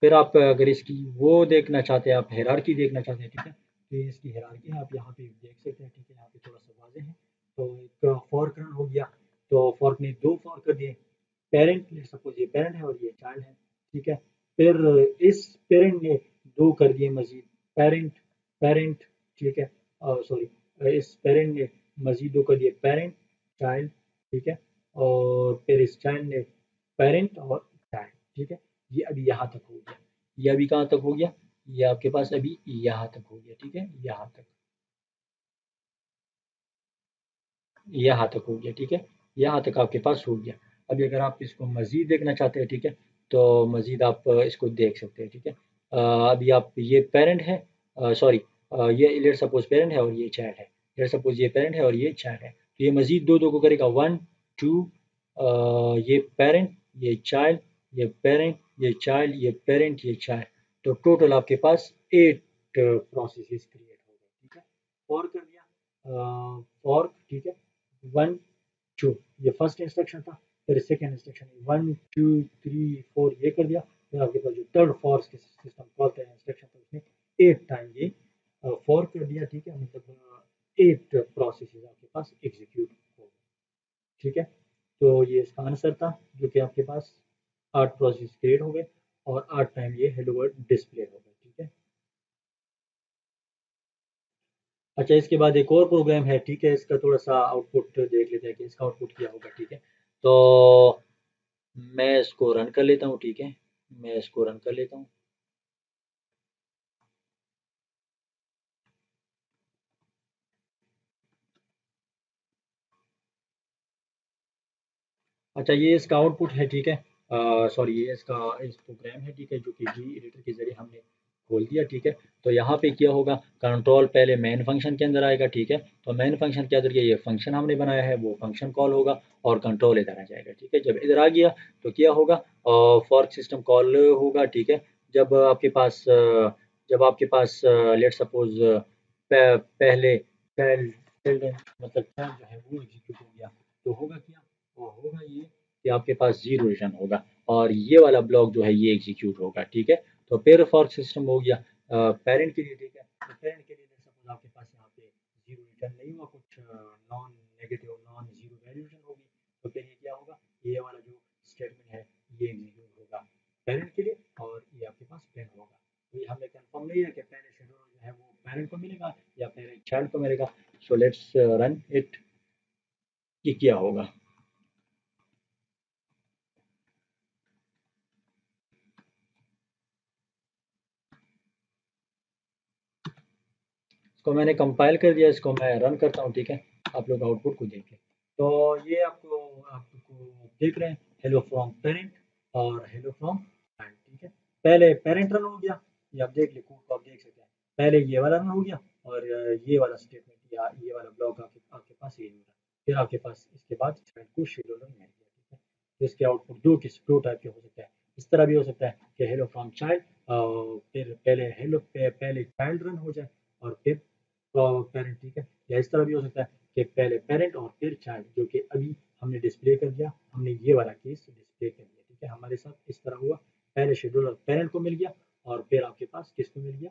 फिर आप अगर इसकी वो देखना चाहते हैं, आप हायरार्की देखना चाहते हैं। ठीक है, तो ये इसकी हायरार्की है, आप यहाँ पे देख सकते हैं। ठीक है, यहाँ पे थोड़ा सा वाज़ेह है। तो एक फॉर्क रन हो गया, तो फॉर्क ने 2 फॉर्क कर दिए, पेरेंट सपोज ये पेरेंट है और ये चाइल्ड है। ठीक है, फिर इस पेरेंट ने 2 कर दिए मजीद, पेरेंट पेरेंट। ठीक है, सॉरी, इस पेरेंट ने मजीद 2 कर दिए, पेरेंट चाइल्ड। ठीक है, और फिर इस चाइल्ड ने पेरेंट और चाइल्ड। ठीक है, ये अभी यहाँ तक हो गया, ये अभी कहाँ तक हो गया, ये आपके पास अभी यहाँ तक हो गया। ठीक है, यहाँ तक, यहाँ तक हो गया। ठीक है, यहाँ तक आपके पास हो गया। अभी अगर आप इसको मज़ीद देखना चाहते हैं, ठीक है, तो मज़ीद आप इसको देख सकते हैं। ठीक है, अभी आप ये पेरेंट है, सॉरी, ये लेट सपोज पेरेंट है और ये चाइल्ड है, लेट सपोज ये पेरेंट है और ये चाइल्ड है, तो ये मज़ीद दो दो को करेगा 1 2, ये पेरेंट, ये चाइल्ड, ये पेरेंट, ये चाइल्ड, ये पेरेंट, ये चाइल्ड। तो टोटल आपके पास 8 प्रोसेसेस क्रिएट हो गए। ठीक है, और कर दिया फॉर्क। ठीक है, 1 2, ये फर्स्ट इंस्ट्रक्शन था, फिर सेकंड इंस्ट्रक्शन 1 2 3 4 ये कर दिया। फिर आपके पास जो थर्ड फॉर्क सिस्टम कॉल का इंस्ट्रक्शन था उसने 8 टाइम ये फॉर्क कर दिया। ठीक है, मतलब 8 प्रोसेसेस आपके पास एग्जीक्यूट ठीक है। तो ये इसका आंसर था, जो कि आपके पास 8 प्रोसेस क्रिएट हो गए और 8 टाइम ये हेलो वर्ल्ड डिस्प्ले हो गए। ठीक है। अच्छा, इसके बाद एक और प्रोग्राम है, ठीक है, इसका थोड़ा सा आउटपुट देख लेते हैं कि इसका आउटपुट क्या होगा। ठीक है, तो मैं इसको रन कर लेता हूँ। ठीक है, मैं इसको रन कर लेता हूँ। अच्छा, ये इसका आउटपुट है। ठीक है, सॉरी, ये इसका इस प्रोग्राम है। ठीक है, जो कि जी एडिटर के ज़रिए हमने खोल दिया। ठीक है, तो यहाँ पे क्या होगा, कंट्रोल पहले मेन फंक्शन के अंदर आएगा। ठीक है, तो मेन फंक्शन के अंदर ये फंक्शन हमने बनाया है, वो फंक्शन कॉल होगा और कंट्रोल इधर आ जाएगा। ठीक है, जब इधर आ गया तो क्या होगा, फॉर्क सिस्टम कॉल होगा। ठीक है, जब आपके पास लेट सपोज पहले चाइल्ड चिल्ड्रन मतलब चाइल्ड जो है वो एग्जीक्यूट हो गया, तो होगा क्या, वो होगा ये कि आपके पास जीरो रिटर्न होगा और ये वाला ब्लॉक जो है ये एग्जीक्यूट होगा। ठीक है, तो फिर फॉर्क सिस्टम हो गया पेरेंट के लिए। ठीक है, तो पेरेंट के लिए सपोज आपके पास यहाँ पे जीरो रिटर्न नहीं हुआ, कुछ non negative non zero value return होगी, तो फिर ये क्या होगा, ये वाला जो स्टेटमेंट है ये एग्जीक्यूट होगा पेरेंट के लिए और ये आपके पास पेन होगा। तो ये हमें कंफर्म नहीं है कि पहले शेड्यूल जो है वो पेरेंट को मिलेगा या पहले चाइल्ड को मिलेगा। सो लेट्स रन इट कि क्या होगा। इसको मैंने कंपाइल कर दिया, इसको मैं रन करता हूँ। ठीक है, आप लोग आउटपुट को देख लें। तो ये आपको देख रहे हैं, हेलो फ्रॉम पेरेंट और हेलो फ्रॉम चाइल्ड। ठीक है, पहले पेरेंट रन हो गया, ये आप देख ले, कोड को आप देख सकते हैं, पहले ये वाला रन हो गया और ये वाला स्टेटमेंट या ये वाला ब्लॉक आपके आपके पास ये हो रहा है। फिर आपके पास इसके बाद चाइल्ड को शेड्यूलर मिल गया। ठीक है, तो इसके आउटपुट दो टाइप के हो सकते हैं। इस तरह भी हो सकता है कि हेलो फ्रॉम चाइल्ड, फिर पहले चाइल्ड रन हो जाए और फिर पेरेंट। ठीक है, या इस तरह भी हो सकता है कि पहले पेरेंट और फिर चाइल्ड, जो कि अभी हमने डिस्प्ले कर दिया, हमने ये वाला केस डिस्प्ले कर दिया। ठीक है, हमारे साथ इस तरह हुआ, पहले शेड्यूलर पेरेंट को मिल गया और फिर आपके पास किसको मिल गया,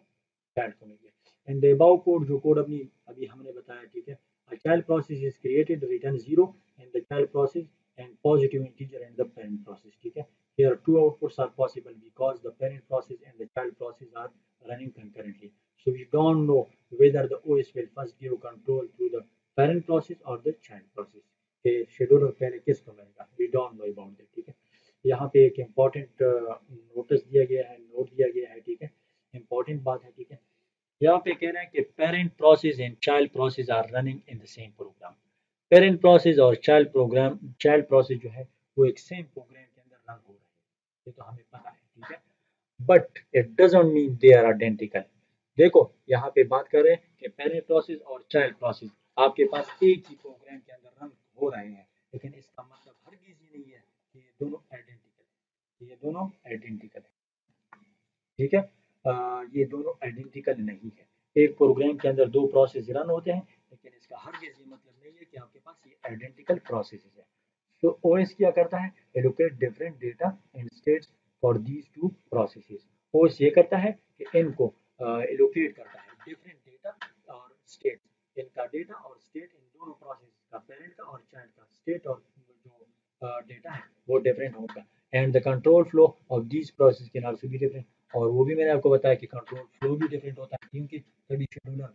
चाइल्ड को मिल गया। एंड अबाउ कोड, जो कोड अभी अभी हमने बताया। ठीक है, a child process is created, return 0 and the child process and positive integer and the parent process. ठीक है, here two outputs are possible because the parent process and the child process are running concurrently, so we don't know whether the OS will first give control to the parent process or the child process, के शेड्यूलर पहले किसको मिलेगा, we don't know about that. ठीक है, यहाँ पे एक इम्पॉर्टेंट नोटिस दिया गया है, नोट दिया गया है। ठीक है, इम्पॉर्टेंट बात है। ठीक है, यहाँ पे कह रहे हैं कि parent process and child process are running in the same program. Parent process और चाइल्ड प्रोसेस जो है वो एक सेम प्रोग्राम के अंदर रन हो रहे हैं, ये तो हमें पता है। ठीक है, but it doesn't mean they are identical. देखो, यहाँ पे बात कर रहे हैं कि पेरेंट प्रोसेस और चाइल्ड प्रोसेस आपके पास एक ही प्रोग्राम के अंदर रन हो रहे हैं, लेकिन इसका मतलब हरगिज ये नहीं है कि ये दोनों आइडेंटिकल, ये दोनों आइडेंटिकल है। ठीक है, ये दोनों आइडेंटिकल नहीं है। एक प्रोग्राम के अंदर दो प्रोसेस रन होते हैं, लेकिन इसका हरगिज ये मतलब नहीं है कि आपके पास ये आइडेंटिकल प्रोसेस है। तो ओएस क्या करता है, allocate different data and states for these two processes. OS ये करता है कि इनको एलोकेट करता है डिफरेंट डेटा और स्टेट, इनका डेटा और स्टेट इन दोनों प्रोसेस का, पेरेंट का और चाइल्ड का स्टेट और जो डेटा है वो डिफरेंट होगा। And the control flow of these process can also be different, और वो भी मैंने आपको बताया कि कंट्रोल फ्लो भी डिफरेंट होता है, क्योंकि कभी शेड्यूलर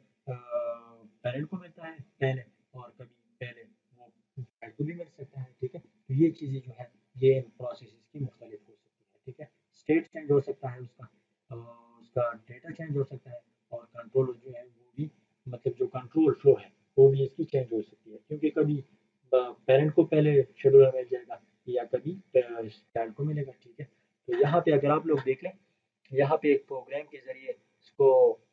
पेरेंट को मिलता है पहले और कभी पहले वो चाइल्ड को भी मिल सकता है। ठीक है, तो ये चीज़ें जो है ये प्रोसेस की मुख्तलिफ हो सकती है। ठीक है, स्टेट चेंज हो सकता है उसका, उसका डेटा चेंज हो सकता है और कंट्रोल जो है वो भी, मतलब जो कंट्रोल फ्लो है वो भी इसकी चेंज हो सकती है, क्योंकि कभी पेरेंट को पहले शेड्यूलर मिल जाएगा या कभी चाइल्ड को मिलेगा। ठीक है, तो यहाँ पे अगर आप लोग देख लें, यहाँ पे एक प्रोग्राम के ज़रिए इसको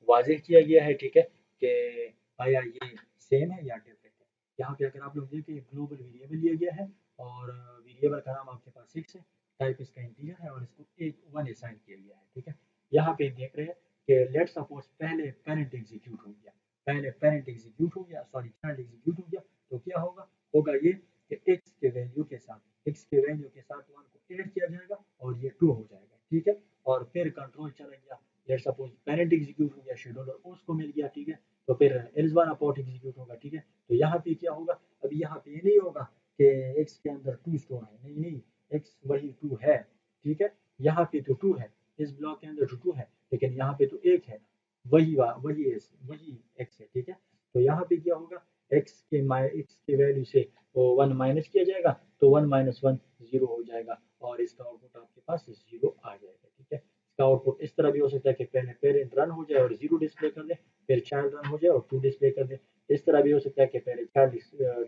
वाज़ेह किया गया है। ठीक है, कि आया ये सेम है या डिफरेंट है। यहाँ पे अगर आप लोग देखें, ग्लोबल वेरिएबल लिया गया है और वेरिएबल का नाम आपके पास 6 है, टाइप इसका इंटीजर है और इसको एक 1 असाइन किया गया है। ठीक है, यहाँ पे देख रहे हैं कि लेट सपोज पहले पेरेंट एग्जीक्यूट हो गया, पहले पेरेंट एग्जीक्यूट हो गया, सॉरी चाइल्ड एग्जीक्यूट हो गया, तो क्या होगा, होगा ये कि एक्स के वैल्यू के साथ 1 को ऐड किया जाएगा और ये 2 हो जाएगा। ठीक है, और फिर कंट्रोल चला गया, लेट सपोज पेरेंट एग्जीक्यूट हो गया, शेड्यूलर उसको मिल गया। ठीक है, तो फिर एल्स वाला पोर्ट एग्जीक्यूट होगा। ठीक है, तो यहाँ पे क्या होगा, अभी यहाँ पे ये नहीं होगा एक्स के अंदर 2 स्टोर है, नहीं नहीं, एक्स वही 2 है, ठीक है, यहाँ पे तो 2 है, इस ब्लॉक के अंदर तो 2 है, लेकिन यहाँ पे तो 1 है, वही एक्स है, ठीक है। तो यहाँ पे क्या होगा, एक्स के वैल्यू से वो 1 माइनस किया जाएगा, तो 1 माइनस 1 0 हो जाएगा और इसका आउटपुट आपके पास 0 आ जाएगा, ठीक है। इसका आउटपुट इस तरह भी हो सकता है कि पहले पेरेंट रन हो जाए और 0 डिस्प्ले कर दे, फिर चाइल्ड रन हो जाए और 2 डिस्प्ले कर दे। इस तरह भी हो सकता है कि पहले चाइल्ड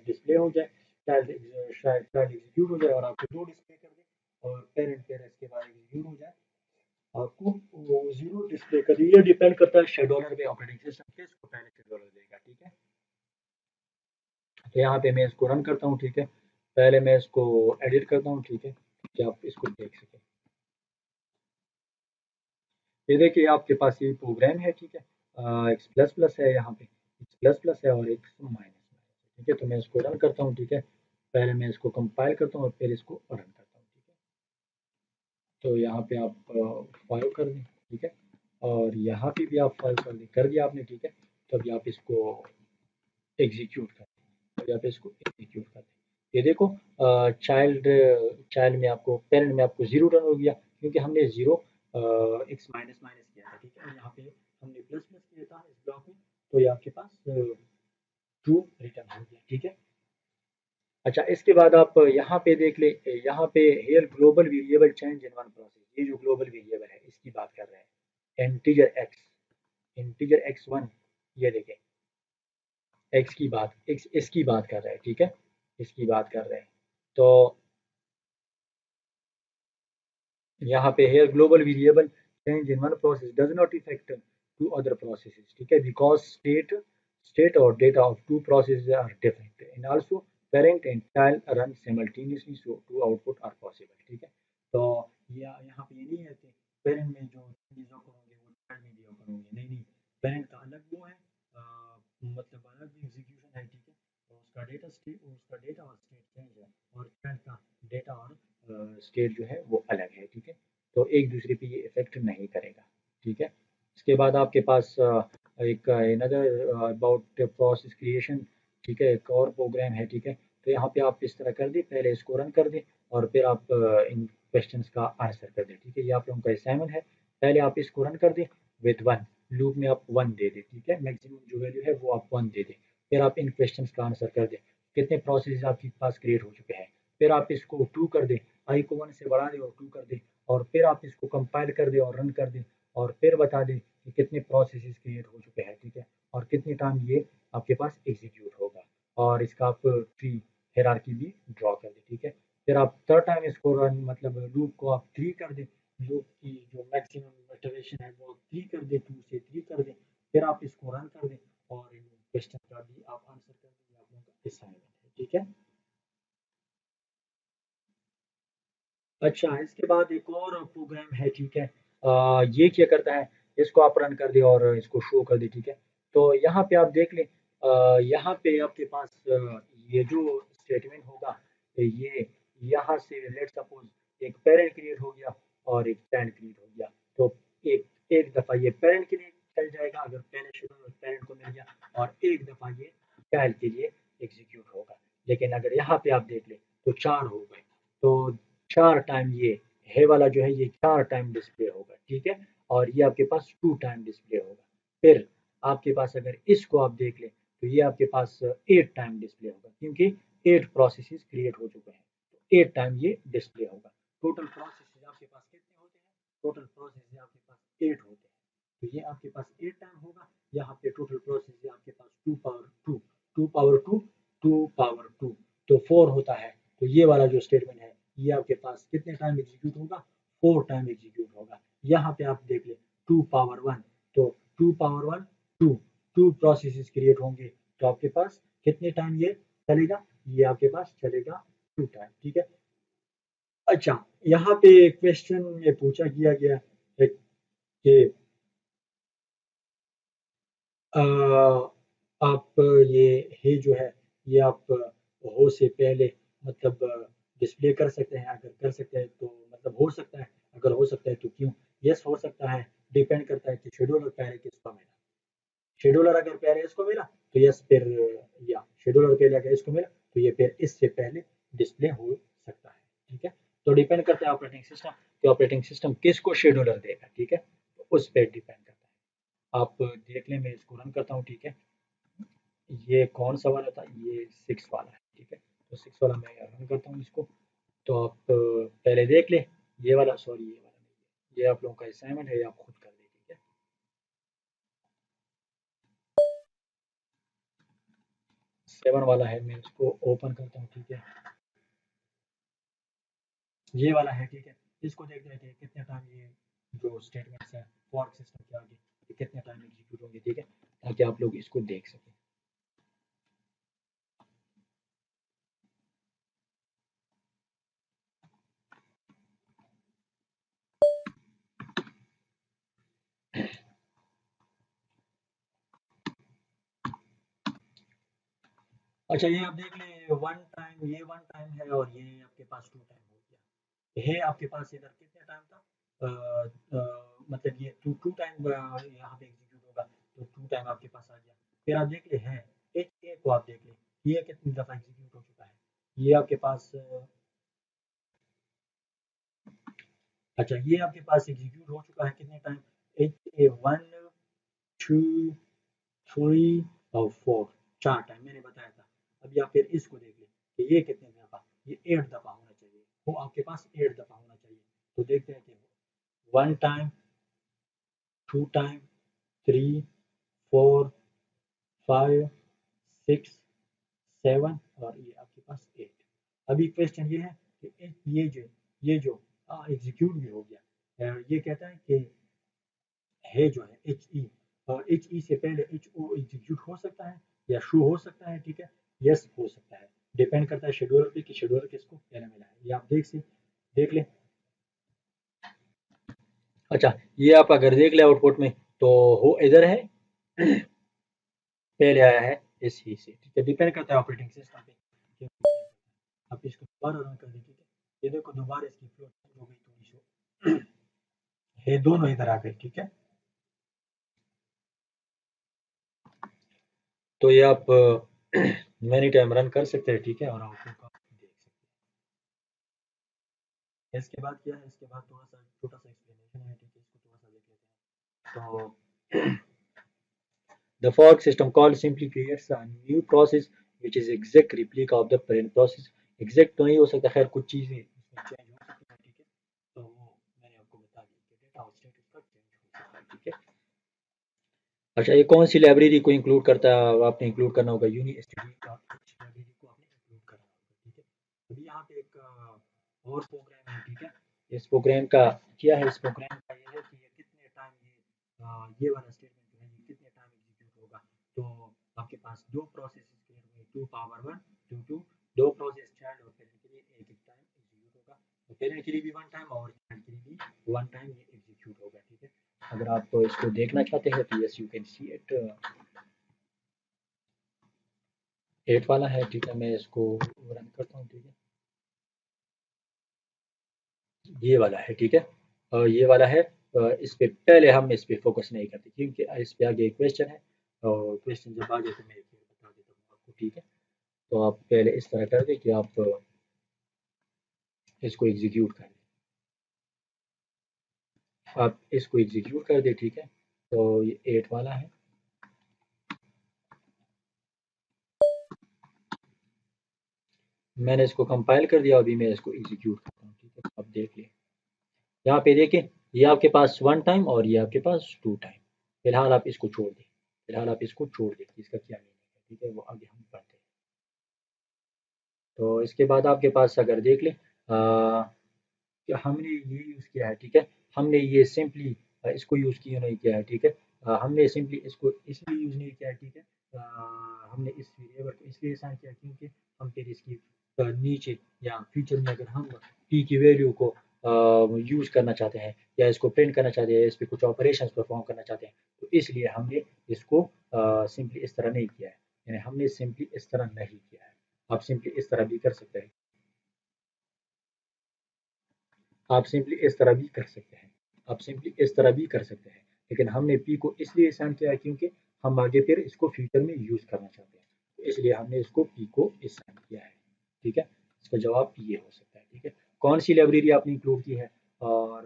डिस्प्ले हो जाए, चाइल्ड एग्जीक्यूट हो जाए और आपको 2 डिस्प्ले कर दे और पेरेंट इसके बाद एग्जीक्यूट हो जाए, आपको वो 0 डिस्प्ले कर दे। ये डिपेंड करता है शेड्यूलर पे, ऑपरेटिंग सिस्टम किसको पहले शेड्यूलर देगा, ठीक है। तो यहाँ पे मैं इसको रन करता हूँ, ठीक है। पहले मैं इसको एडिट करता हूँ, ठीक है, कि आप इसको देख सकें। ये देखिए आपके पास ये प्रोग्राम है, ठीक है, एक्स प्लस प्लस है, यहाँ पे एक्स प्लस प्लस है और एक्स माइनस, ठीक है। तो मैं इसको रन करता हूँ, ठीक है। पहले मैं इसको कंपाइल करता हूँ और फिर इसको रन करता हूँ, ठीक है। तो यहाँ पे आप 5 कर दें, ठीक है, और यहाँ पे भी आप 5 कर दिया आपने, ठीक है। तो अभी आप इसको एग्जीक्यूट कर दें, अभी आप इसको एग्जीक्यूट कर दें। ये देखो चाइल्ड चाइल्ड में आपको, पेरेंट में आपको 0 रन हो गया, क्योंकि हमने 0 एक्स माइनस माइनस किया था, ठीक है, और यहाँ पे हमने प्लस प्लस किया था इस ब्लॉक में, तो ये आपके पास ट्रू रिटर्न हो गया, ठीक है। अच्छा, इसके बाद आप यहाँ पे देख ले, यहाँ पे here global variable change in one process, ये जो ग्लोबल वेरिएबल है इसकी बात कर रहे हैं, इंटीजर एक्स वन, ये देखें, एक्स की बात, एक्स इसकी बात कर रहे हैं, ठीक है, इसकी बात कर रहे हैं। तो यहाँ पे here global variable change in one process does not effect to other processes, ठीक है, बिकॉज स्टेट और data of two processes are different and also parent and child run simultaneously, so two output are possible, ठीक है। तो यहाँ पे ये नहीं है कि पेरेंट में जो चीज़ ऑकर होंगे वो चाइल्ड में भी ऑकर होंगे, नहीं नहीं, पेरेंट का अलग वो है, मतलब अलग एग्जीक्यूशन है, ठीक है, तो उसका डेटा और स्टेट चेंज है, और चाइल्ड का डेटा और स्टेट जो है वो अलग है, ठीक है। तो एक दूसरे पे ये इफेक्ट नहीं करेगा, ठीक है। इसके बाद आपके पास एक अनदर अबाउट प्रोसेस क्रिएशन, ठीक है, एक और प्रोग्राम है, ठीक है। तो यहाँ पे आप इस तरह कर दें, पहले इसको रन कर दें और फिर आप इन क्वेश्चंस का आंसर कर दें, ठीक है। ये आप लोगों का असाइनमेंट है, पहले आप इसको रन कर दें विद 1 लूप में आप 1 दे दें, ठीक है, मैक्सिमम जो वैल्यू है वो आप 1 दे दें, फिर आप इन क्वेश्चंस का आंसर कर दें, कितने प्रोसेस आपके पास क्रिएट हो चुके हैं, फिर आप इसको 2 कर दें, आई को 1 से बढ़ा दें और 2 कर दें, और फिर आप इसको कंपाइल कर दें और रन कर दें, और फिर बता दें कि कितने प्रोसेसेस क्रिएट हो चुके हैं, ठीक है, और कितने टाइम ये आपके पास एग्जीक्यूट होगा, और इसका आप ट्री हायरार्की भी ड्रॉ कर दें, ठीक है। फिर आप थर्ड टाइम इसको रन, मतलब लूप को आप 3 कर दें, लूप की जो मैक्सिमम इटरेशन है वो 3 कर दें, 2 से 3 कर दें, फिर आप इसको रन कर दें और इन क्वेश्चन का भी आप आंसर कर दें, आप लोगों का असाइनमेंट है, ठीक है। अच्छा, इसके बाद एक और प्रोग्राम है, ठीक है, ये क्या करता है, इसको आप रन कर दें और इसको शो कर दें, ठीक है। तो यहाँ पे आप देख लें, यहाँ पे आपके पास ये जो स्टेटमेंट होगा, ये यहाँ से लेट सपोज एक पेरेंट क्रिएट हो गया और एक चाइल्ड क्रिएट हो गया, तो एक एक दफ़ा ये पेरेंट के लिए चल जाएगा अगर पहले शेड्यूल पेरेंट को मिल गया, और एक दफ़ा ये चाइल्ड के लिए एग्जीक्यूट होगा। लेकिन अगर यहाँ पे आप देख लें तो 4 हो गए, तो 4 टाइम ये है वाला जो है ये 4 टाइम डिस्प्ले होगा, ठीक है, और ये आपके पास 2 टाइम डिस्प्ले होगा। फिर आपके पास अगर इसको आप देख लें तो ये आपके पास 8 टाइम डिस्प्ले होगा, क्योंकि 8 प्रोसेसेस क्रिएट हो चुके हैं, तो 8 टाइम ये डिस्प्ले होगा। टोटल प्रोसेसेस आपके पास कितने होते हैं, टोटल प्रोसेसेस आपके पास 8 होते हैं, तो ये आपके पास 8 टाइम होगा। यहाँ पे टोटल प्रोसेस है आपके पास 2 पावर 2, 2 पावर 2, 2 पावर 2, तो 4 होता है। तो ये वाला जो स्टेटमेंट है ये आपके पास कितने टाइम एग्जीक्यूट होगा, 4 टाइम एग्जीक्यूट होगा। यहाँ पे आप देख ले 2 पावर 1, तो 2 पावर 1, 2, 2 प्रोसेसेस क्रिएट होंगे, तो आपके पास कितने टाइम ये चलेगा, ये आपके पास चलेगा 2 टाइम, ठीक है। अच्छा, यहाँ पे क्वेश्चन ये पूछा किया गया है कि आप ये है जो है ये आप हो से पहले मतलब डिस्प्ले कर सकते हैं, अगर कर सकते हैं तो मतलब हो सकता है, अगर हो सकता है तो क्यों, यस हो सकता है, डिपेंड करता है कि शेड्यूलर पहले किसको मिला, शेड्यूलर अगर पहले इसको मिला तो यस, फिर या शेड्यूलर पहले अगर इसको मिला तो ये फिर इससे पहले डिस्प्ले हो सकता है, ठीक है। तो डिपेंड करता है ऑपरेटिंग सिस्टम कि ऑपरेटिंग सिस्टम किसको शेड्यूलर देगा, ठीक है, तो उस पर डिपेंड करता है। आप देख लें, मैं इसको रन करता हूँ, ठीक है। ये कौन सा वाला था, ये 6 वाला है, ठीक है। तो 6 वाला मैं रन करता हूँ इसको। तो आप पहले देख ले, ये वाला, सॉरी ये वाला नहीं है, ये आप लोगों का असाइनमेंट है, ये आप खुद कर लें, ठीक है। 7 वाला है, मैं इसको ओपन करता हूँ, ठीक है। ये वाला है, ठीक है। इसको देखते हैं कि कितने टाइम ये जो स्टेटमेंट्स हैं फॉर्क सिस्टम के आगे, ये कितने टाइम एग्जीक्यूट होंगे, ठीक है, ताकि आप लोग इसको देख सकें। अच्छा, ये आप देख लें, वन टाइम, ये वन टाइम है और ये आपके पास टू टाइम हो गया है। आपके पास इधर कितने टाइम था, मतलब ये टू टू टाइम यहाँ पे एग्जीक्यूट होगा, तो टू टाइम आपके पास आ गया। फिर आप देख ले है एच ए को, आप देख ले ये कितनी दफ़ा एग्जीक्यूट हो चुका है, ये आपके पास अच्छा, ये आपके पास एग्जीक्यूट हो चुका है कितने टाइम, एच ए 1 2 3 और 4, 4 टाइम मैंने बताया था। अभी आप फिर इसको देख लें कि ये कितने दफ़ा, ये 8 दफ़ा होना चाहिए, वो आपके पास 8 दफ़ा होना चाहिए। तो देखते हैं कि 1 टाइम, 2 टाइम, 3 4 5 6 7 और ये आपके पास 8। अभी क्वेश्चन ये है कि ये जो एग्जीक्यूट भी हो गया, ये कहता है कि है जो है एच ई, और एच ई से पहले एच ओ एग्जीक्यूट हो सकता है या शो हो सकता है, ठीक है, यस हो सकता है। डिपेंड करता है शेड्यूलर पे कि शेड्यूलर किसको पहले मिला है, ये आप देख लें। अच्छा, ये आप अगर देख ले आउटपुट में, तो हो इधर है, पहले आया है एस ई से, ठीक है। डिपेंड करता है ऑपरेटिंग सिस्टम पे। आप इसको दोबारा रन कर दें, ठीक है। ये देखो दोबारा इसकी फ्लो हो गई थोड़ी सी, ये दोनों इधर आ गए, ठीक है। तो ये आप मैनी टाइम रन कर सकते हैं, ठीक है, और आउटपुट को देख सकते हैं। इसके बाद क्या है, इसके बाद थोड़ा सा छोटा सा एक्सप्लेनेशन है, ठीक है, इसको थोड़ा सा देख लेते हैं। तो the fork system call simply creates a new process which is exact replica of the parent process। exact तो नहीं हो सकता, खैर कुछ चीज़ें इसमें चेंज हो सकती हैं, ठीक है। तो वो मैंने आपको बता दिया कि डेटा और स्टेट इसका चेंज हो सकता है, ठीक है। अच्छा, ये कौन सी लाइब्रेरी को इंक्लूड करता है, आपने इंक्लूड करना होगा यूनिस्टडी का, इस लाइब्रेरी को आपने इंक्लूड करना होगा, ठीक है। अभी यहाँ पे एक और प्रोग्राम है, ठीक है। इस प्रोग्राम का क्या है, इस प्रोग्राम का ये है कि ये कितने टाइम ये वाला स्टेटमेंट जो है ये कितने टाइम एग्जीक्यूट होगा। तो आपके पास दो प्रोसेस क्रिएट हुए, 2 पावर 1 टू दो प्रोसेस चाइल्ड और पेरेंट के लिए एक एक टाइम एग्जीक्यूट होगा। तो पेरेंट के लिए भी वन टाइम और चाइल्ड के लिए भी वन टाइम ये एग्जीक्यूट होगा, ठीक है। अगर आप इसको देखना चाहते हैं तो yes you can see it, 8 वाला है, ठीक है। मैं इसको रन करता हूँ, ठीक है। ये वाला है, ठीक है। ये वाला है, इस पे पहले हम इस पे फोकस नहीं करते क्योंकि इस पे आगे एक क्वेश्चन है, और क्वेश्चन जब आ जाए तो मैं फिर बता देता हूँ आपको, ठीक है। तो आप पहले इस तरह कर दें कि आप इसको एग्जीक्यूट कर दें, आप इसको एग्जीक्यूट कर दें, ठीक है। तो ये 8 वाला है, मैंने इसको कंपाइल कर दिया, अभी मैं इसको एग्जीक्यूट करता हूँ, ठीक है। आप देख लें, यहाँ पे देखें, ये आपके पास वन टाइम और ये आपके पास टू टाइम। फिलहाल आप इसको छोड़ दें, फिलहाल आप इसको छोड़ दें, इसका क्या मीनिंग है, ठीक है, वो आगे हम पढ़ते हैं। तो इसके बाद आपके पास अगर देख लें, कि हमने ये यूज़ किया है, ठीक है। हमने ये सिंपली इसको यूज़ किया नहीं किया है, ठीक है। हमने सिंपली इसको इसलिए यूज़ नहीं किया है, ठीक है। हमने इस वेरिएबल को इसलिए असाइन किया क्योंकि हम फिर इसकी नीचे या फ्यूचर में अगर हम p की वैल्यू को यूज़ करना चाहते हैं या इसको प्रिंट करना चाहते हैं, इस पे कुछ ऑपरेशंस परफॉर्म करना चाहते हैं, तो इसलिए हमने इसको सिंपली इस तरह नहीं किया है, यानी हमने सिंपली इस तरह नहीं किया है। आप सिंपली इस तरह भी कर सकते हैं, आप सिंपली इस तरह भी कर सकते हैं, आप सिंपली इस तरह भी कर सकते हैं, लेकिन हमने पी को इसलिए असाइन किया है क्योंकि हम आगे फिर इसको फ्यूचर में यूज़ करना चाहते हैं, तो इसलिए हमने इसको पी को असाइन किया है, ठीक है। इसका जवाब ये हो सकता है। ठीक है, कौन सी लाइब्रेरी आपने इंक्लूड की है और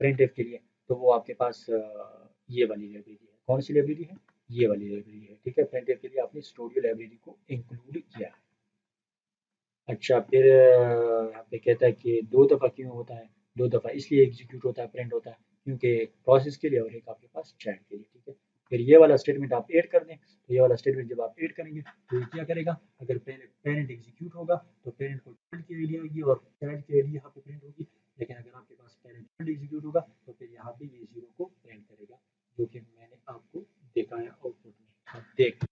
प्रिंट एफ के लिए, तो वो आपके पास ये वाली लाइब्रेरी है। कौन सी लाइब्रेरी है? ये वाली लाइब्रेरी है। ठीक है, प्रिंट एफ के लिए आपने स्टूडियो लाइब्रेरी को इंक्लूड किया है। अच्छा, फिर यहाँ पे कहता है कि 2 दफ़ा क्यों होता है? 2 दफ़ा इसलिए एग्ज़ीक्यूट होता है, प्रिंट होता है, क्योंकि एक प्रोसेस के लिए और एक आपके पास चाइल्ड के लिए। ठीक है? फिर ये वाला स्टेटमेंट आप ऐड कर दें, तो ये वाला स्टेटमेंट जब आप ऐड करेंगे, तो ये क्या करेगा? अगर पहले पैरेंट एग्ज़ीक्यूट होगा, तो पैरेंट को चाइल्ड की आईडी आएगी और चाइल्ड की आईडी यहाँ पे प्रिंट होगी। लेकिन अगर आपके पास पैरेंट चाइल्ड एग्ज़ीक्यूट होगा, तो फिर यहाँ पे ये 0 को प्रिंट करेगा, जो कि मैंने आपको दिखाया आउटपुट में। आप देख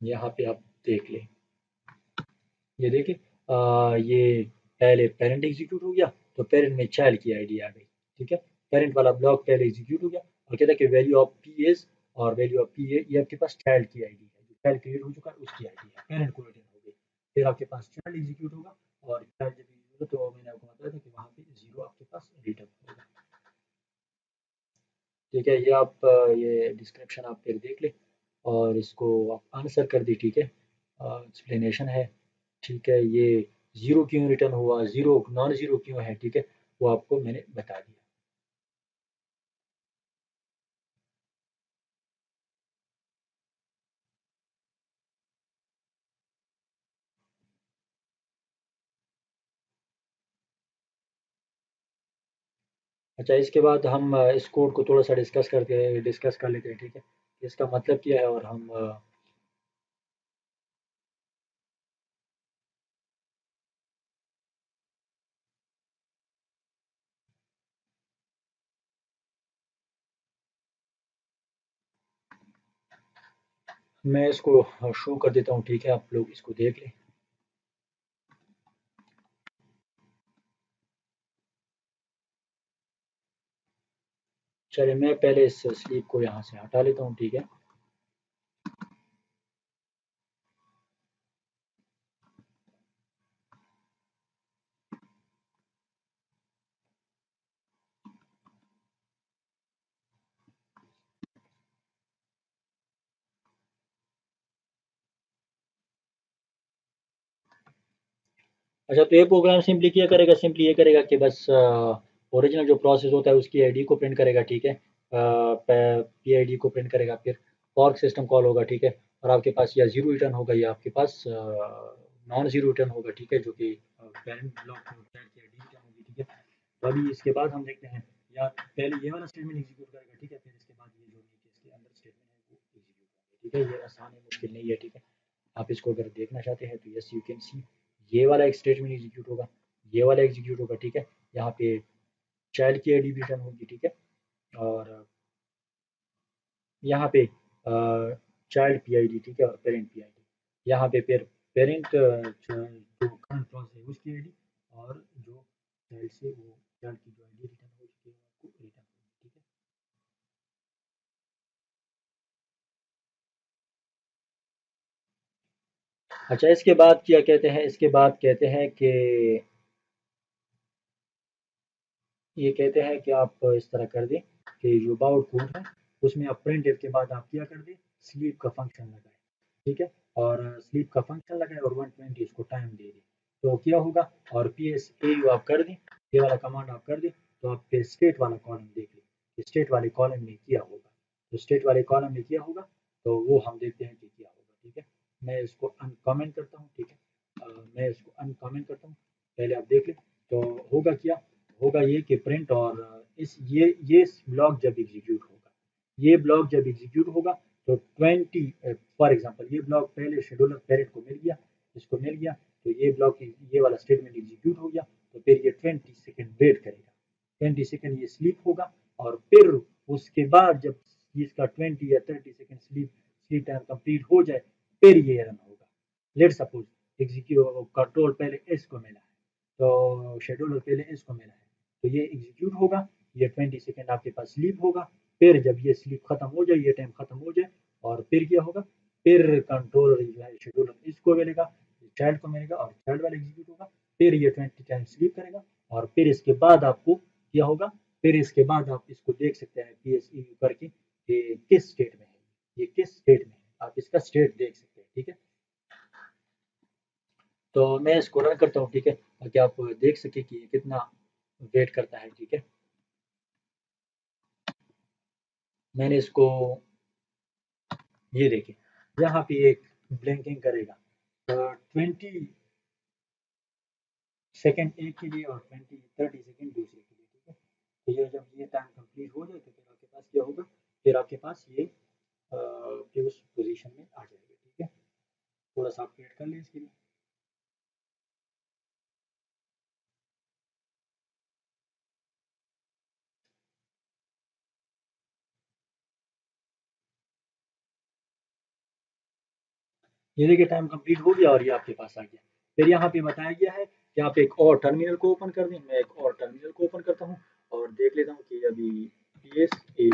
यहाँ पे आप देख लें। ये देखिए, ये पहले पेरेंट एग्जीक्यूट हो गया, तो पेरेंट में चाइल्ड की आईडी आ गई। ठीक है, पेरेंट वाला ब्लॉक पहले एग्जीक्यूट हो गया और कहता है कि वैल्यू ऑफ पी इज, और वैल्यू ऑफ पी ए ये आपके पास चाइल्ड की आईडी है, जो चाइल्ड क्रिएट हो चुका है उसकी आईडी है, पेरेंट को रिटर्न हो गई। फिर आपके पास चाइल्ड एग्जीक्यूट होगा और चाइल्ड जब एग्जीक्यूट तो मैंने आपको बताया था कि वहाँ पे 0 आपके पास रिटर्न होगा। ठीक है, ये आप ये डिस्क्रिप्शन आप फिर देख लें और इसको आप आंसर कर दी। ठीक है, एक्सप्लेनेशन है। ठीक है, ये 0 क्यों रिटर्न हुआ, 0 नॉन 0 क्यों है, ठीक है, वो आपको मैंने बता दिया। अच्छा, इसके बाद हम इस कोड को थोड़ा सा डिस्कस कर लेते हैं। ठीक है, इसका मतलब क्या है और हम मैं इसको शो कर देता हूँ। ठीक है, आप लोग इसको देख लें। चलिए, मैं पहले इस स्लीप को यहाँ से हटा लेता हूँ। ठीक है, अच्छा, तो ये प्रोग्राम सिंपली क्या करेगा, सिंपली ये करेगा कि बस ओरिजिनल जो प्रोसेस होता है उसकी आईडी को प्रिंट करेगा। ठीक है, पी आई डी को प्रिंट करेगा, फिर फॉर्क सिस्टम कॉल होगा। ठीक है, और आपके पास या जीरो रिटर्न होगा या आपके पास नॉन जीरो रिटर्न होगा। ठीक है, जो कि पेरेंट ब्लॉक की आईडी रिटर्न होगी। ठीक है, तो अभी इसके बाद हम देखते हैं, या पहले ये वाला स्टेटमेंट एग्जीक्यूट करेगा। ठीक है, फिर इसके बाद ये जो नीचे इसके अंदर स्टेटमेंट है वो एग्जीक्यूट करेगा। ठीक है, ये आसान है, मुश्किल नहीं है। ठीक है, आप इसको अगर देखना चाहते हैं तो यस यू कैन सी, ये वाला एक स्टेटमेंट एग्जीक्यूट होगा, ये वाला एग्जीक्यूट होगा। ठीक है, यहाँ पे चाइल्ड की आईडी रिटर्न होगी। ठीक है, और यहाँ पे चाइल्ड पी आई डी, ठीक है, और पेरेंट पी आई डी, यहाँ पे फिर पेरेंट जो करंट प्रोसेस है उसकी आईडी, और जो चाइल्ड से वो चाइल्ड की जो आईडी रिटर्न हो चुकी है वो आपको रिटर्न होगी। ठीक है, अच्छा, इसके बाद क्या कहते हैं, इसके बाद कहते हैं कि ये कहते हैं कि आप इस तरह कर दें कि जो बाउट कोड है उसमें आप प्रिंट के बाद आप क्या कर दें, स्लीप का फंक्शन लगाएं। ठीक है, और स्लीप का फंक्शन लगाएं और 120 इसको टाइम दे दें, तो क्या होगा, और पी एस ए यू आप कर दें, ये वाला कमांड आप कर दें, तो आप फिर स्टेट वाला कॉलम देख लें, स्टेट वाले कॉलम में क्या होगा। तो स्टेट वाले कॉलम में क्या होगा, तो वो हम देखते हैं कि क्या होगा। ठीक है, मैं इसको अनकमेंट करता हूँ। ठीक है, मैं इसको अनकमेंट करता हूँ, पहले आप देख लें। तो होगा क्या, होगा ये कि प्रिंट और इस ये ब्लॉक जब एग्जीक्यूट होगा, ये ब्लॉक जब एग्जीक्यूट होगा, तो 20 फॉर एग्जांपल ये ब्लॉक पहले शेड्यूलर पेरेंट को मिल गया, इसको मिल गया, तो ये ब्लॉक ये वाला स्टेटमेंट एग्जीक्यूट हो गया, तो फिर ये 20 सेकेंड वेट करेगा, 20 सेकेंड ये स्लीप होगा, और फिर उसके बाद जब इसका 20 या 30 सेकेंड स्लीप टाइम कंप्लीट हो जाए, फिर ये रन होगा। लेट सपोज एग्जीक्यूट कंट्रोल पहले एस को मिला है, तो शेड्यूलर पहले इसको मिला है, तो ये एग्जीक्यूट होगा, ये 20 सेकेंड आपके पास स्लीप होगा, फिर जब ये स्लीप खत्म हो जाए, ये टाइम खत्म हो जाए, और फिर क्या होगा, फिर कंट्रोलर जो है शेड्यूलर इसको मिलेगा, चाइल्ड को मिलेगा और चाइल्ड वाला एग्जीक्यूट होगा, फिर ये 20 टाइम स्लीप करेगा, और फिर इसके बाद आपको क्या होगा, फिर इसके बाद आप इसको देख सकते हैं पी एस ई करके कि किस स्टेट में है, ये किस स्टेट में है, आप इसका स्टेट देख सकते हैं। ठीक है, तो मैं इसको रन करता हूँ, ठीक है, ताकि आप देख सके कि ये कितना वेट करता है, ठीक है। मैंने इसको, ये देखिए, यहाँ पे एक ब्लिंकिंग करेगा 20 सेकंड एक के लिए और 30 सेकंड दूसरे के लिए, ठीक है। तो ये जब ये टाइम कंप्लीट हो जाए तो फिर आपके पास क्या होगा, फिर आपके पास ये उस पोजीशन में आ जाएगा, ठीक है। थोड़ा सा आप वेट कर लें इसके लिए। ये देखिए टाइम कंप्लीट हो गया और ये आपके पास आ गया। फिर यहाँ पे बताया गया है कि आप एक और टर्मिनल को ओपन कर दें। मैं एक और टर्मिनल को ओपन करता हूँ और देख लेता हूँ कि अभी पी एस ए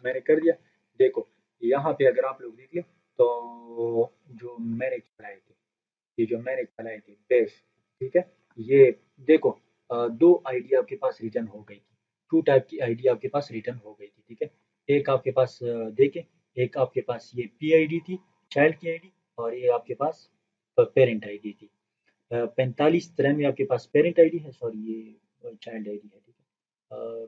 मैंने कर दिया। देखो यहाँ पे अगर आप लोग देख लें तो जो मैंने चलाए थे, ये जो मैंने चलाए थे बेस, ठीक है, ये देखो दो आईडी आपके पास रिटर्न हो गई थी। टू टाइप की आईडी आपके पास रिटर्न हो गई थी, ठीक है। एक आपके पास देखें, एक आपके पास ये पी आई डी थी, चाइल्ड की आईडी, और ये आपके पास पेरेंट आईडी थी। 45 93 आपके पास पेरेंट आईडी है, सॉरी ये चाइल्ड आईडी है, ठीक है।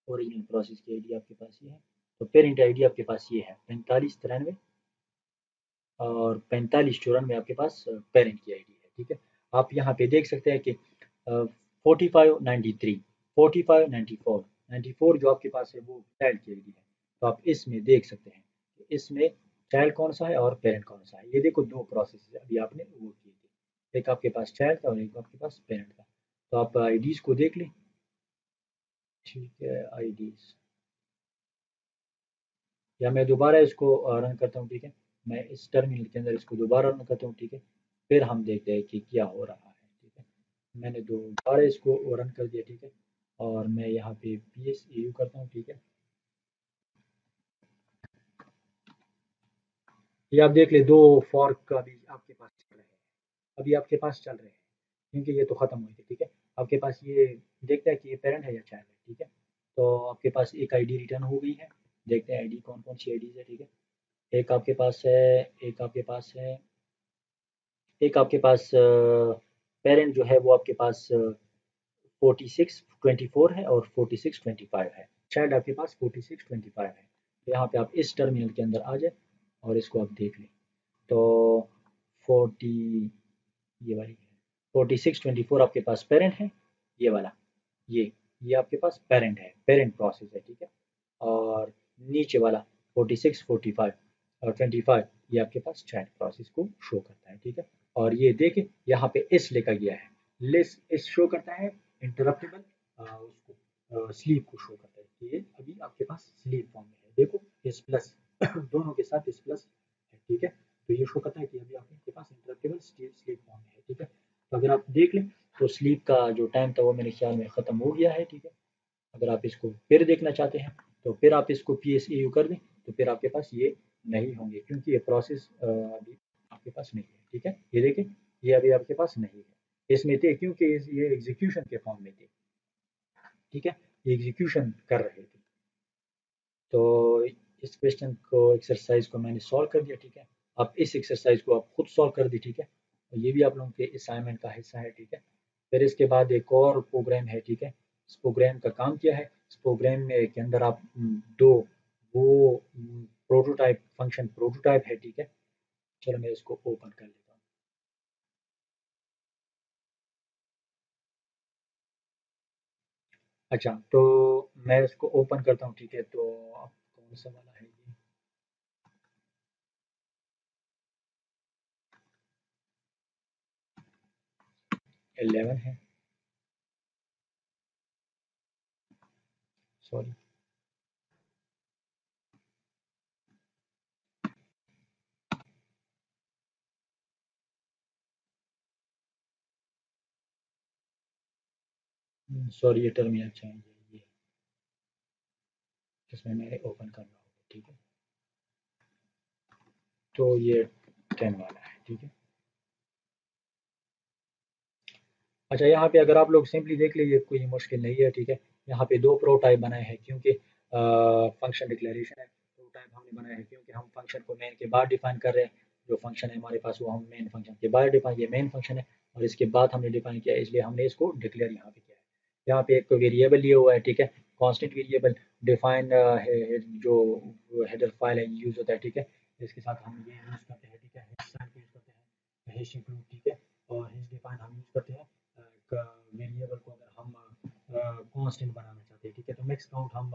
ओरिजिनल प्रोसेस की आईडी आपके पास ये है, तो पेरेंट आईडी आपके पास ये है 45 93, और 45 94 आपके पास पेरेंट की आईडी है, ठीक है। आप यहाँ पे देख सकते हैं कि 45 93, 45 94, 94 जो आपके पास है वो चाइल्ड की आईडी है। तो आप इसमें देख सकते हैं कि इसमें चाइल्ड कौन सा है और पेरेंट कौन सा है। ये देखो दो प्रोसेस है अभी आपने वो की थी, एक आपके पास चाइल्ड का और एक आपके पास पेरेंट का। तो आप आईडीज को देख लें, ठीक है, आईडीज, या मैं दोबारा इसको रन करता हूँ, ठीक है। मैं इस टर्मिनल के अंदर इसको दोबारा रन करता हूँ, ठीक है। फिर हम देखते हैं कि क्या हो रहा है, ठीक है। मैंने दोबारा इसको रन कर दिया, ठीक है, और मैं यहाँ पे पी एस ए यू करता हूँ, ठीक है। ये आप देख ले दो फॉर्क का भी आपके पास चल रहे हैं, अभी आपके पास चल रहे हैं, क्योंकि ये तो ख़त्म हुए थे, ठीक है। आपके पास ये देखता है कि ये पेरेंट है या चाइल्ड है, ठीक है। तो आपके पास एक आईडी रिटर्न हो गई है। देखते हैं आईडी कौन कौन सी आईडीज है, ठीक है। एक आपके पास है, एक आपके पास है, एक आपके पास पेरेंट जो है वो आपके पास 46 24 है और 46 25 है। चाइल्ड आपके पास 46 25 है। तो यहाँ पे आप इस टर्मिनल के अंदर आ जाए और इसको आप देख लें। तो 40, ये वाली 46 24 आपके पास पेरेंट है, ये वाला, ये आपके पास पेरेंट है, पेरेंट प्रोसेस है, ठीक है। और नीचे वाला 46 45 और 25 ये आपके पास चाइल्ड प्रोसेस को शो करता है, ठीक है। और ये देखें यहाँ पे इस लिखा गया है, लिस इस शो करता है इंटरप्टेबल, उसको स्लीप को शो करता है कि ये अभी आपके पास स्लीप फॉर्म में है। देखो इस प्लस दोनों के साथ इस प्लस है, ठीक है। तो ये शो करता है कि अभी आपके पास इंटरप्टेबल स्लीप फॉर्म में है, ठीक है। तो अगर आप देख लें तो स्लीप का जो टाइम था वो मेरे ख्याल में ख़त्म हो गया है, ठीक है। अगर आप इसको फिर देखना चाहते हैं तो फिर आप इसको पी एस ए यू कर दें, तो फिर आपके पास ये नहीं होंगे, क्योंकि ये प्रोसेस अभी आपके पास नहीं है, ठीक है। ये देखें, ये अभी आपके पास नहीं है, इसमें थे क्योंकि ये एग्जीक्यूशन के फॉर्म में थे, ठीक है, ये एग्जीक्यूशन कर रहे थे। तो इस क्वेश्चन को, एक्सरसाइज को मैंने सॉल्व कर दिया, ठीक है। अब इस एक्सरसाइज को आप खुद सॉल्व कर दी, ठीक है। और ये भी आप लोगों के असाइनमेंट का हिस्सा है, ठीक है। फिर इसके बाद एक और प्रोग्राम है, ठीक है। इस प्रोग्राम का काम क्या है, इस प्रोग्राम में के अंदर आप दो वो प्रोटोटाइप फंक्शन प्रोटोटाइप है, ठीक है। चलो मैं इसको ओपन कर लेता हूँ। अच्छा, तो मैं इसको ओपन करता हूँ, ठीक है। तो अब कौन सा वाला है ये, 11 है, सॉरी। सॉरी, ये टर्मिनल चाहिए, ये इसमें मैंने ओपन करना होगा, ठीक है। तो ये 10 वाला है, ठीक है। अच्छा, यहाँ पे अगर आप लोग सिंपली देख लीजिए, कोई मुश्किल नहीं है, ठीक है। यहाँ पे दो प्रो टाइप बनाए हैं, क्योंकि फंक्शन डिक्लेरेशन है। प्रो टाइप हमने बनाया है क्योंकि हम फंक्शन को मेन के बाद डिफाइन कर रहे हैं। जो फंक्शन है हमारे पास वो हम मेन फंक्शन के बाद डिफाइन, ये मेन फंक्शन है और इसके बाद हमने डिफाइन किया, इसलिए हमने इसको डिक्लेयर यहाँ पे किया है। यहाँ पे एक वेरिएबल लिया हुआ है, ठीक है, कांस्टेंट वेरिएबल डिफाइन जो हेडर फाइल है यूज होता है, ठीक है, इसके साथ हम ये यूज करते हैं, ठीक है, हैश साइन यूज करते हैं, हैश इंक्लूड, ठीक है, और हैश डिफाइन हम यूज करते हैं वेरिएबल को अगर हम कांस्टेंट बनाना चाहते हैं, ठीक है, तो मैक्स काउंट हम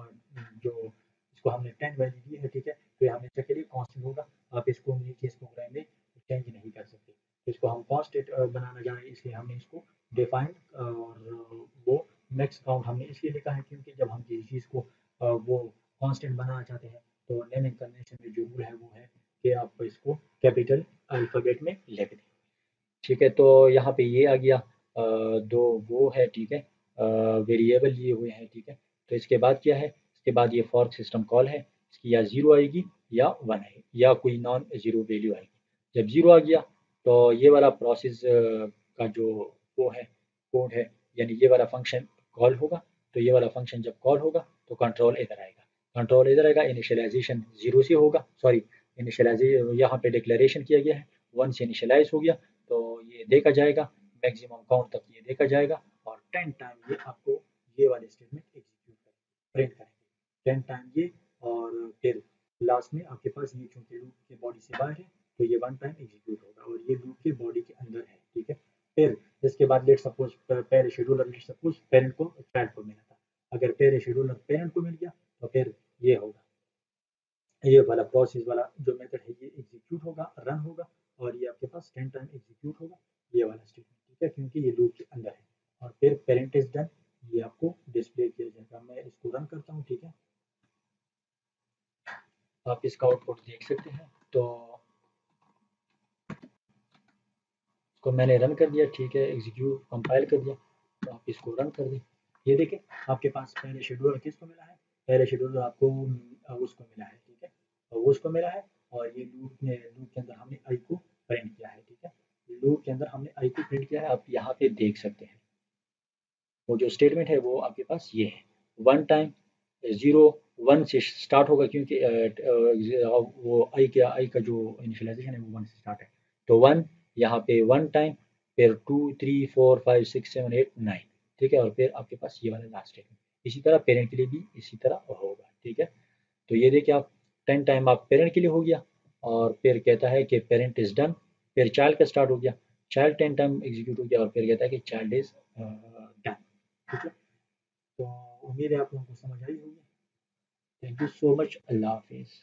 जो इसको हमने 10 वैल्यू दी है, ठीक है, तो ये हमेशा के लिए कांस्टेंट होगा, आप इसको नीचे इस प्रोग्राम में चेंज नहीं कर सकते, तो इसको हम कांस्टेंट बनाना चाह रहे हैं, इसलिए हमने इसको डिफाइन और वो मैक्स काउंट हमने इसलिए लिखा है क्योंकि जब हम किसी चीज़ को वो कांस्टेंट बनाना चाहते हैं तो नेमिंग कन्वेंशन में जो रूल है वो है कि आप इसको कैपिटल अल्फ़ाबेट में लिख दें, ठीक है, तो यहाँ पे ये आ गया दो वो है, ठीक है, वेरिएबल लिए हुए हैं, ठीक है, तो इसके बाद क्या है, इसके बाद ये फॉर्क सिस्टम कॉल है, इसकी या ज़ीरो आएगी या वन आएगी या कोई नॉन ज़ीरो वैल्यू आएगी। जब ज़ीरो आ गया तो ये वाला प्रोसेस का जो वो है कोड है, यानी ये वाला फंक्शन कॉल होगा, तो ये वाला फंक्शन जब कॉल होगा तो कंट्रोल इधर आएगा, कंट्रोल इधर आएगा, इनिशियलाइजेशन ज़ीरो से होगा, सॉरी इनिशियलाइजेशन यहाँ पे डिक्लेरेशन किया गया है, वन से इनिशियलाइज हो गया, तो ये देखा जाएगा मैक्सिमम काउंट तक ये देखा जाएगा और 10 टाइम ये आपको ये वाले स्टेटमेंट एग्जीक्यूट करेंगे, प्रिंट करेंगे 10 टाइम ये, और फिर लास्ट में आपके पास ये चूंकि लूप के बॉडी से बाहर है तो ये वन टाइम एग्जीक्यूट होगा और ये लूप के बॉडी के अंदर है, ठीक है, फिर इसके बाद लेट सपोज पहले शेड्यूलर लेट सपोज पेरेंट को चाइल्ड को मिला था, अगर पहले शेड्यूलर पेरेंट को मिल गया तो फिर ये होगा, ये वाला प्रोसेस वाला जो मेथड है ये एग्जीक्यूट होगा, रन होगा और ये आपके पास 10 टाइम एग्जीक्यूट होगा ये वाला स्टेटमेंट, ठीक है, क्योंकि ये लूप के अंदर है और फिर पेरेंट इज डन ये आपको डिस्प्ले किया जाएगा। मैं इसको रन करता हूँ, ठीक है, आप इसका आउटपुट देख सकते हैं, तो इसको मैंने रन कर दिया, ठीक है, एग्जीक्यूट कंपाइल कर दिया, तो आप इसको रन कर दें, ये देखें आपके पास पहले शेड्यूलर किसको मिला है, पहले शेड्यूलर आपको उसको मिला है, ठीक है, और उसको मिला है और ये लूप के अंदर हमने आई को प्रिंट किया है, ठीक है, लूप के अंदर हमने आई को प्रिंट किया है, आप यहाँ पे देख सकते हैं वो जो स्टेटमेंट है वो आपके पास ये है, वन टाइम ज़ीरो वन से स्टार्ट होगा क्योंकि वो आई का जो इनिशियलाइजेशन है वो वन से स्टार्ट है, तो वन यहाँ पे वन टाइम, फिर two three four five six seven eight nine, ठीक है, और फिर आपके पास ये वाला लास्ट स्टेटमेंट, इसी तरह पेरेंट के लिए भी इसी तरह होगा, ठीक है, तो ये देखिए आप 10 टाइम आप पेरेंट के लिए हो गया और फिर कहता है कि पेरेंट इज डन, फिर चाइल्ड का स्टार्ट हो गया, चाइल्ड 10 टाइम एग्जीक्यूट हो गया और फिर कहता है कि चाइल्ड इज डन, ठीक है, तो उम्मीद है आप लोगों को समझ आई होगी। थैंक यू सो मच, अल्लाह हाफिज़।